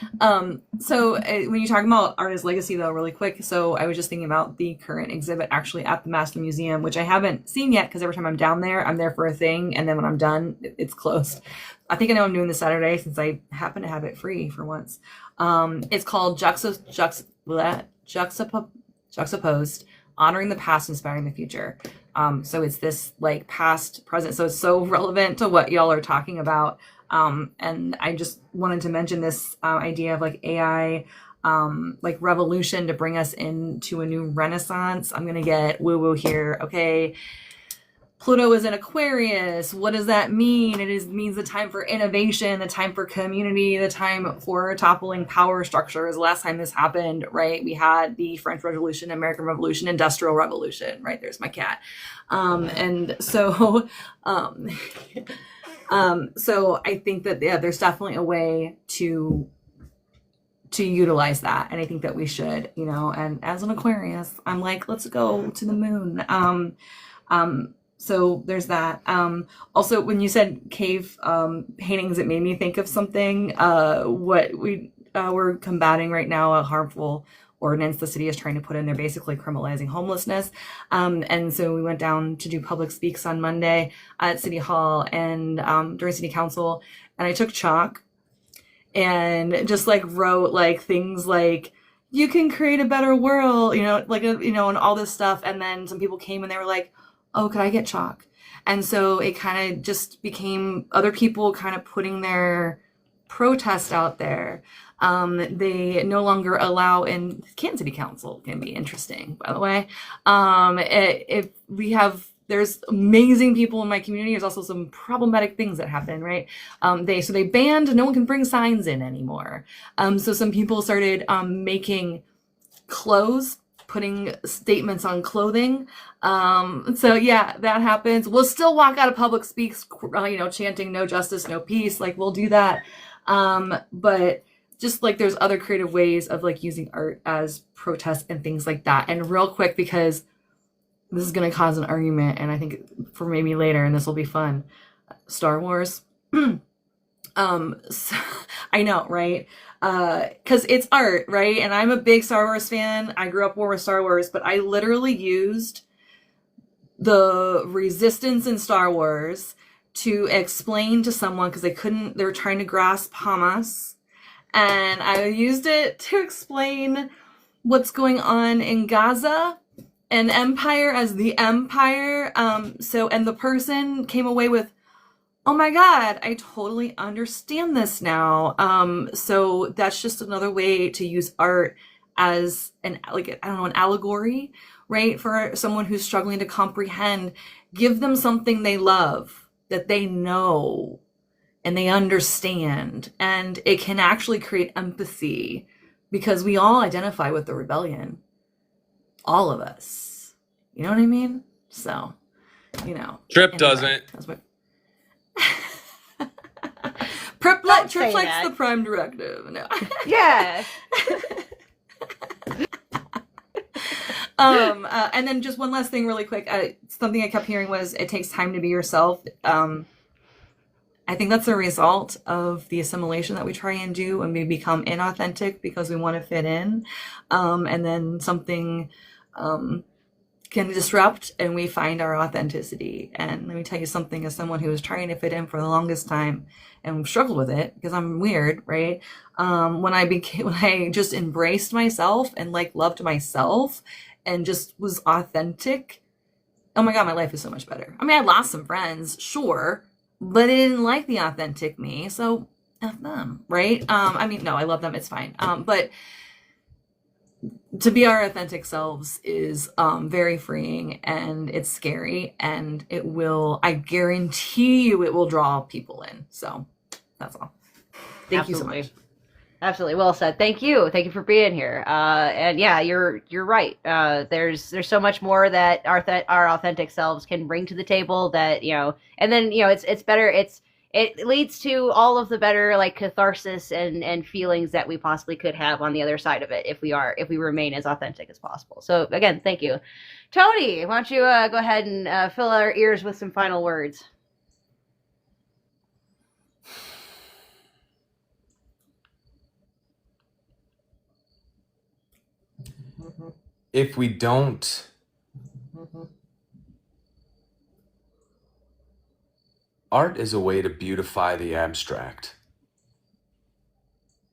So when you're talking about artist legacy though, really quick. So I was just thinking about the current exhibit actually at the Master Museum, which I haven't seen yet because every time I'm down there, I'm there for a thing. And then when I'm done, it's closed. I think I know I'm doing this Saturday since I happen to have it free for once. It's called Juxtaposed, Honoring the Past, Inspiring the Future. So it's this like past, present. So it's so relevant to what y'all are talking about. And I just wanted to mention this idea of like AI, like revolution to bring us into a new renaissance. I'm going to get woo-woo here. Okay. Pluto is in Aquarius. What does that mean? It means the time for innovation, the time for community, the time for toppling power structures. The last time this happened, right? We had the French Revolution, American Revolution, Industrial Revolution, right? There's my cat. And so, so I think that, yeah, there's definitely a way to utilize that. And I think that we should, you know, and as an Aquarius, I'm like, let's go to the moon. So there's that. Also, when you said cave paintings, it made me think of something. What we're combating right now, a harmful ordinance the city is trying to put in. They're basically criminalizing homelessness. And so we went down to do public speaks on Monday at City Hall and during City Council. And I took chalk and just like wrote like things like, you can create a better world, you know, like, you know, and all this stuff. And then some people came and they were like, oh, could I get chalk? And so it kind of just became other people kind of putting their protest out there. They no longer allow, in Canton City Council can be interesting, by the way. If we have, there's amazing people in my community. There's also some problematic things that happen, right? They banned, no one can bring signs in anymore. So some people started making clothes, putting statements on clothing. So yeah, that happens. We'll still walk out of public speaks, you know, chanting no justice, no peace. Like we'll do that. But just like there's other creative ways of like using art as protest and things like that. And real quick, because this is going to cause an argument and I think for maybe later, and this will be fun. Star Wars. So, I know, right? Cause it's art, right? And I'm a big Star Wars fan. I grew up more with Star Wars, but I literally used the resistance in Star Wars to explain to someone, cause they were trying to grasp Hamas. And I used it to explain what's going on in Gaza and Empire as the Empire. And the person came away with, oh my God, I totally understand this now. So that's just another way to use art as an allegory, right? For someone who's struggling to comprehend, give them something they love, that they know and they understand. And it can actually create empathy because we all identify with the rebellion. All of us. You know what I mean? So, you know. Tripp doesn't. That's what. Tripp likes that. the Prime Directive. No. Yeah. And then just one last thing really quick. Something I kept hearing was it takes time to be yourself. I think that's a result of the assimilation that we try and do when we become inauthentic because we want to fit in. And then something can disrupt and we find our authenticity. And let me tell you something, as someone who was trying to fit in for the longest time and struggled with it because I'm weird, right? When I just embraced myself and like loved myself and just was authentic, oh my God, my life is so much better. I mean, I lost some friends, sure, but they didn't like the authentic me. So F them, right? I mean, no, I love them. It's fine. But to be our authentic selves is very freeing and it's scary and it will, I guarantee you it will draw people in. So that's all. Thank you so much. Absolutely, well said. Thank you for being here. And yeah, you're right. There's so much more that our authentic selves can bring to the table. That and then it's better. It leads to all of the better like catharsis and feelings that we possibly could have on the other side of it if we remain as authentic as possible. So again, thank you, Tony. Why don't you go ahead and fill our ears with some final words? If we don't art is a way to beautify the abstract.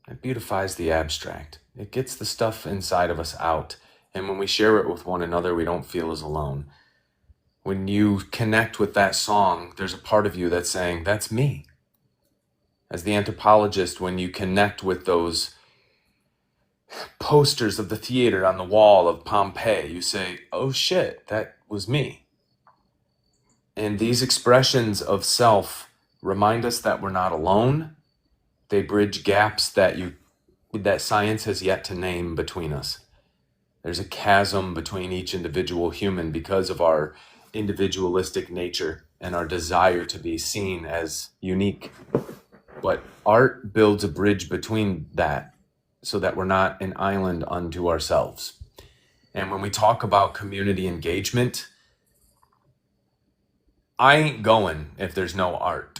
It beautifies the abstract. It gets the stuff inside of us out. And when we share it with one another, we don't feel as alone. When you connect with that song, there's a part of you that's saying, that's me. As the anthropologist, when you connect with those posters of the theater on the wall of Pompeii, you say, oh shit, that was me. And these expressions of self remind us that we're not alone. They bridge gaps that science has yet to name between us. There's a chasm between each individual human because of our individualistic nature and our desire to be seen as unique. But art builds a bridge between that so that we're not an island unto ourselves. And when we talk about community engagement, I ain't going if there's no art.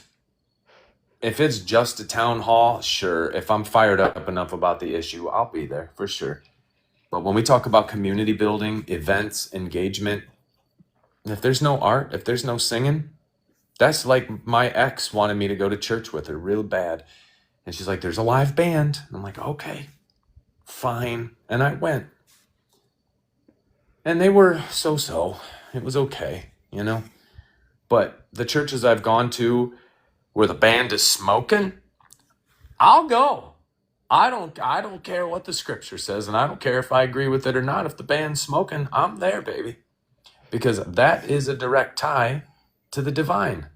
If it's just a town hall, sure. If I'm fired up enough about the issue, I'll be there for sure. But when we talk about community building, events, engagement, if there's no art, if there's no singing, that's like my ex wanted me to go to church with her real bad. And she's like, there's a live band. And I'm like, okay, fine. And I went. And they were so-so. It was okay, But the churches I've gone to where the band is smoking, I'll go. I don't care what the scripture says, and I don't care if I agree with it or not. If the band's smoking, I'm there, baby. Because that is a direct tie to the divine.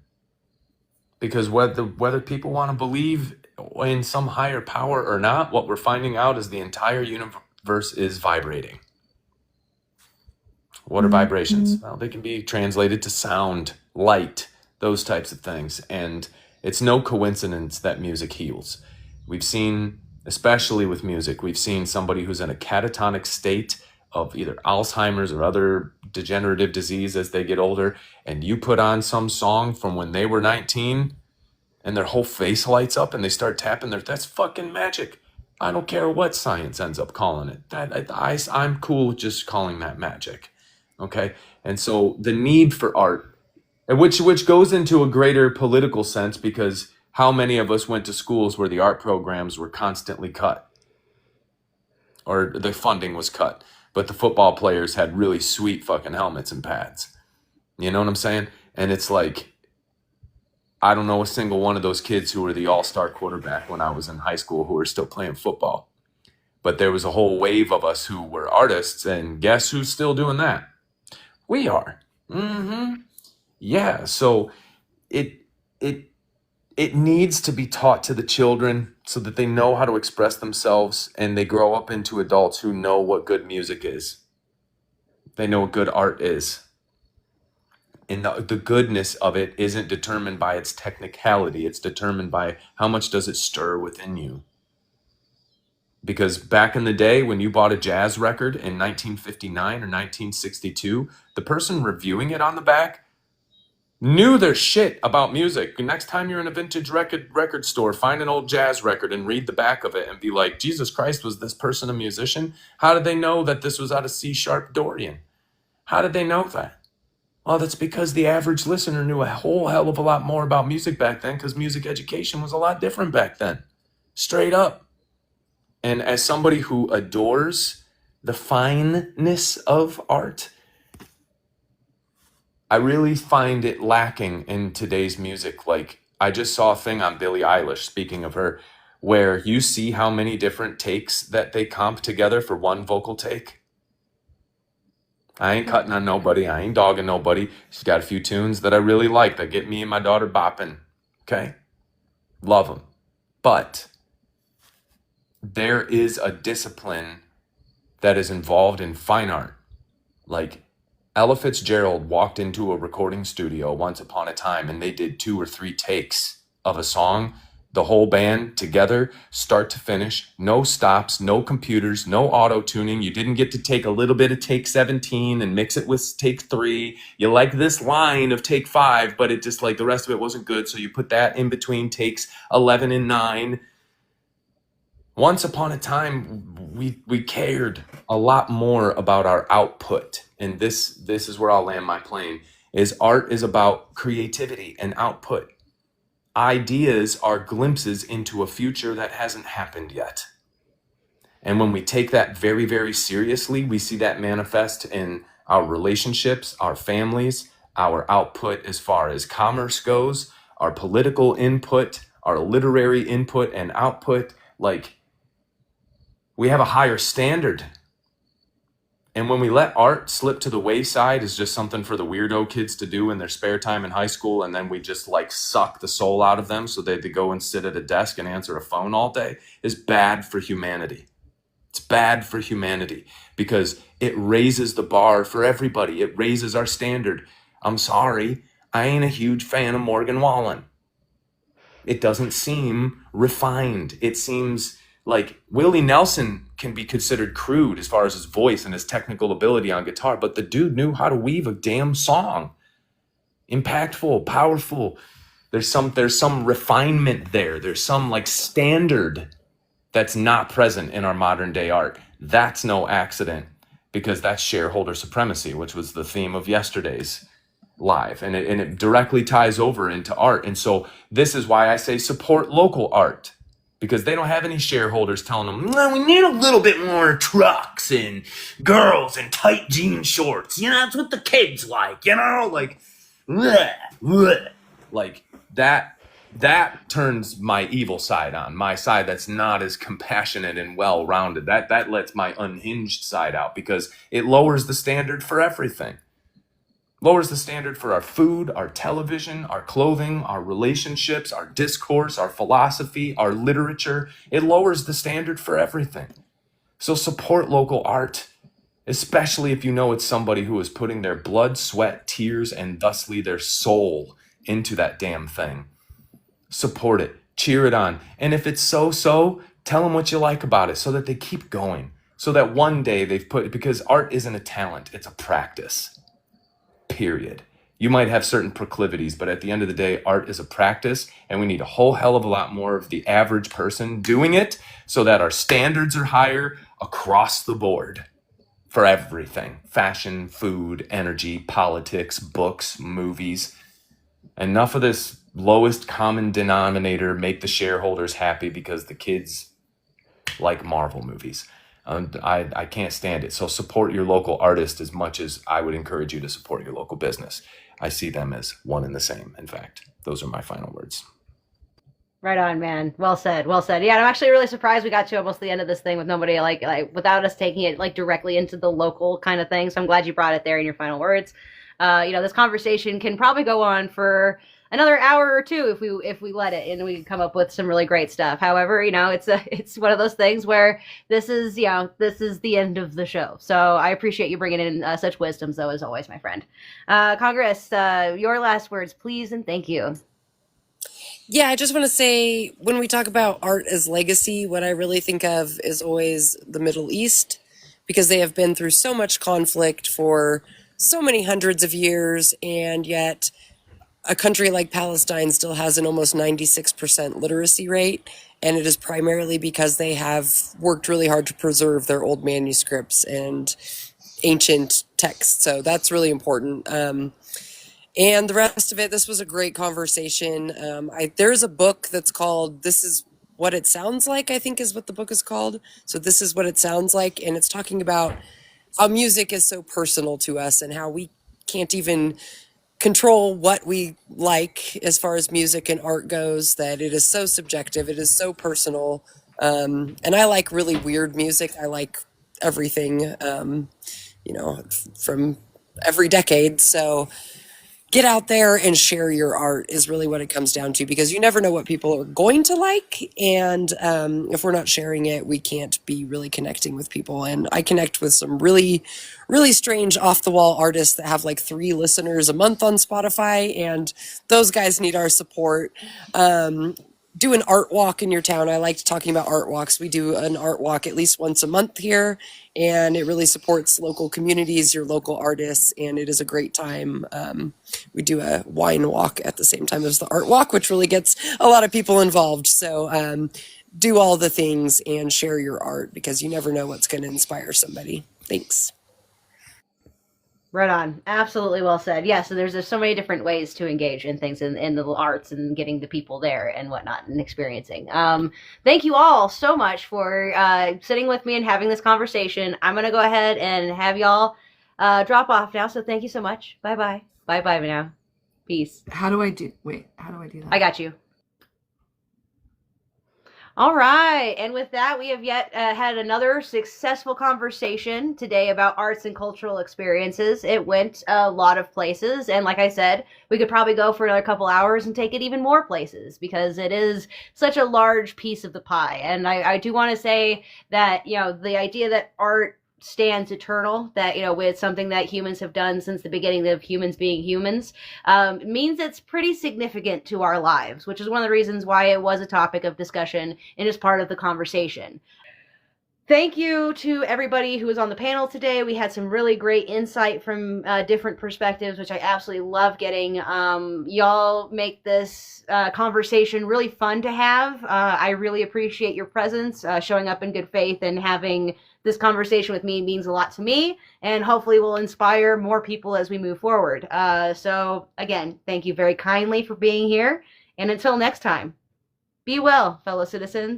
Because whether people want to believe in some higher power or not, what we're finding out is the entire universe is vibrating. What are vibrations? Well, they can be translated to sound, light, those types of things. And it's no coincidence that music heals. We've seen, especially with music, we've seen somebody who's in a catatonic state of either Alzheimer's or other degenerative disease as they get older, and you put on some song from when they were 19 and their whole face lights up and they start tapping that's fucking magic. I don't care what science ends up calling it. I'm cool with just calling that magic. Okay? And so the need for art, which goes into a greater political sense, because how many of us went to schools where the art programs were constantly cut or the funding was cut, but the football players had really sweet fucking helmets and pads. You know what I'm saying? And it's like, I don't know a single one of those kids who were the all-star quarterback when I was in high school who were still playing football. But there was a whole wave of us who were artists, and guess who's still doing that? We are. Yeah, so it needs to be taught to the children so that they know how to express themselves and they grow up into adults who know what good music is. They know what good art is. And the goodness of it isn't determined by its technicality. It's determined by how much does it stir within you. Because back in the day when you bought a jazz record in 1959 or 1962, the person reviewing it on the back knew their shit about music. Next time you're in a vintage record store, find an old jazz record and read the back of it and be like, Jesus Christ, was this person a musician? How did they know that this was out of C-sharp Dorian? How did they know that? Well, that's because the average listener knew a whole hell of a lot more about music back then, because music education was a lot different back then. Straight up. And as somebody who adores the fineness of art, I really find it lacking in today's music. Like, I just saw a thing on Billie Eilish, speaking of her, where you see how many different takes that they comp together for one vocal take. I ain't cutting on nobody. I ain't dogging nobody. She's got a few tunes that I really like that get me and my daughter bopping. Okay? Love them. But there is a discipline that is involved in fine art. Like Ella Fitzgerald walked into a recording studio once upon a time and they did 2 or 3 takes of a song, the whole band together, start to finish, no stops, no computers, no auto tuning. You didn't get to take a little bit of take 17 and mix it with take 3. You like this line of take 5, but it just like the rest of it wasn't good. So you put that in between takes 11 and 9. Once upon a time, we cared a lot more about our output. And this is where I'll land my plane, is art is about creativity and output. Ideas are glimpses into a future that hasn't happened yet. And when we take that very, very seriously, we see that manifest in our relationships, our families, our output as far as commerce goes, our political input, our literary input and output. Like, we have a higher standard. And when we let art slip to the wayside as just something for the weirdo kids to do in their spare time in high school, and then we just like suck the soul out of them so they go and sit at a desk and answer a phone all day, is bad for humanity. It's bad for humanity because it raises the bar for everybody. It raises our standard. I'm sorry, I ain't a huge fan of Morgan Wallen. It doesn't seem refined. It seems like Willie Nelson can be considered crude as far as his voice and his technical ability on guitar, but the dude knew how to weave a damn song. Impactful, powerful. There's some refinement there. There's some like standard that's not present in our modern day art. That's no accident, because that's shareholder supremacy, which was the theme of yesterday's live, and it directly ties over into art. And so this is why I say support local art, because they don't have any shareholders telling them, no, we need a little bit more trucks and girls and tight jean shorts. You know, that's what the kids like, you know, like, bleh, bleh. Like that turns my evil side on, my side that's not as compassionate and well-rounded. That lets my unhinged side out, because it lowers the standard for everything. Lowers the standard for our food, our television, our clothing, our relationships, our discourse, our philosophy, our literature. It lowers the standard for everything. So support local art, especially if you know it's somebody who is putting their blood, sweat, tears, and thusly their soul into that damn thing. Support it, cheer it on. And if it's so-so, tell them what you like about it so that they keep going. So that one day because art isn't a talent, it's a practice. Period. You might have certain proclivities, but at the end of the day, art is a practice, and we need a whole hell of a lot more of the average person doing it so that our standards are higher across the board for everything. Fashion, food, energy, politics, books, movies. Enough of this lowest common denominator, make the shareholders happy because the kids like Marvel movies. I can't stand it. So support your local artist as much as I would encourage you to support your local business. I see them as one and the same. In fact, those are my final words. Right on, man. Well said. Well said. Yeah, I'm actually really surprised we got to almost the end of this thing with nobody like without us taking it like directly into the local kind of thing. So I'm glad you brought it there in your final words. This conversation can probably go on for another hour or two if we let it, and we come up with some really great stuff. However, it's one of those things where this is the end of the show. So I appreciate you bringing in such wisdoms, though, as always, my friend. Congress, your last words, please, and thank you. Yeah, I just want to say, when we talk about art as legacy, what I really think of is always the Middle East, because they have been through so much conflict for so many hundreds of years, and yet a country like Palestine still has an almost 96% literacy rate, and it is primarily because they have worked really hard to preserve their old manuscripts and ancient texts. So that's really important. And the rest of it, this was a great conversation. There's a book that's called This Is What It Sounds Like, I think is what the book is called. So This Is What It Sounds Like, and it's talking about how music is so personal to us and how we can't even control what we like as far as music and art goes, that it is so subjective, it is so personal. And I like really weird music. I like everything, from every decade. So get out there and share your art is really what it comes down to, because you never know what people are going to like. And if we're not sharing it, we can't be really connecting with people. And I connect with some really, really strange off the wall artists that have like 3 listeners a month on Spotify. And those guys need our support. Do an art walk in your town. I liked talking about art walks. We do an art walk at least once a month here, and it really supports local communities, your local artists, and it is a great time. We do a wine walk at the same time as the art walk, which really gets a lot of people involved. So do all the things and share your art, because you never know what's going to inspire somebody. Thanks. Right on. Absolutely well said. Yes, and there's so many different ways to engage in things in the arts and getting the people there and whatnot and experiencing. Thank you all so much for sitting with me and having this conversation. I'm going to go ahead and have y'all drop off now. So thank you so much. Bye-bye. Bye-bye now. Peace. How do I do that? I got you. All right. And with that, we have yet had another successful conversation today about arts and cultural experiences. It went a lot of places. And like I said, we could probably go for another couple hours and take it even more places, because it is such a large piece of the pie. And I do want to say that, you know, the idea that art stands eternal, that, you know, it's something that humans have done since the beginning of humans being humans, means it's pretty significant to our lives, which is one of the reasons why it was a topic of discussion and is part of the conversation. Thank you to everybody who was on the panel today. We had some really great insight from different perspectives, which I absolutely love getting. Y'all make this conversation really fun to have. I really appreciate your presence, showing up in good faith, and having this conversation with me means a lot to me, and hopefully will inspire more people as we move forward. So again, thank you very kindly for being here. And until next time, be well, fellow citizens.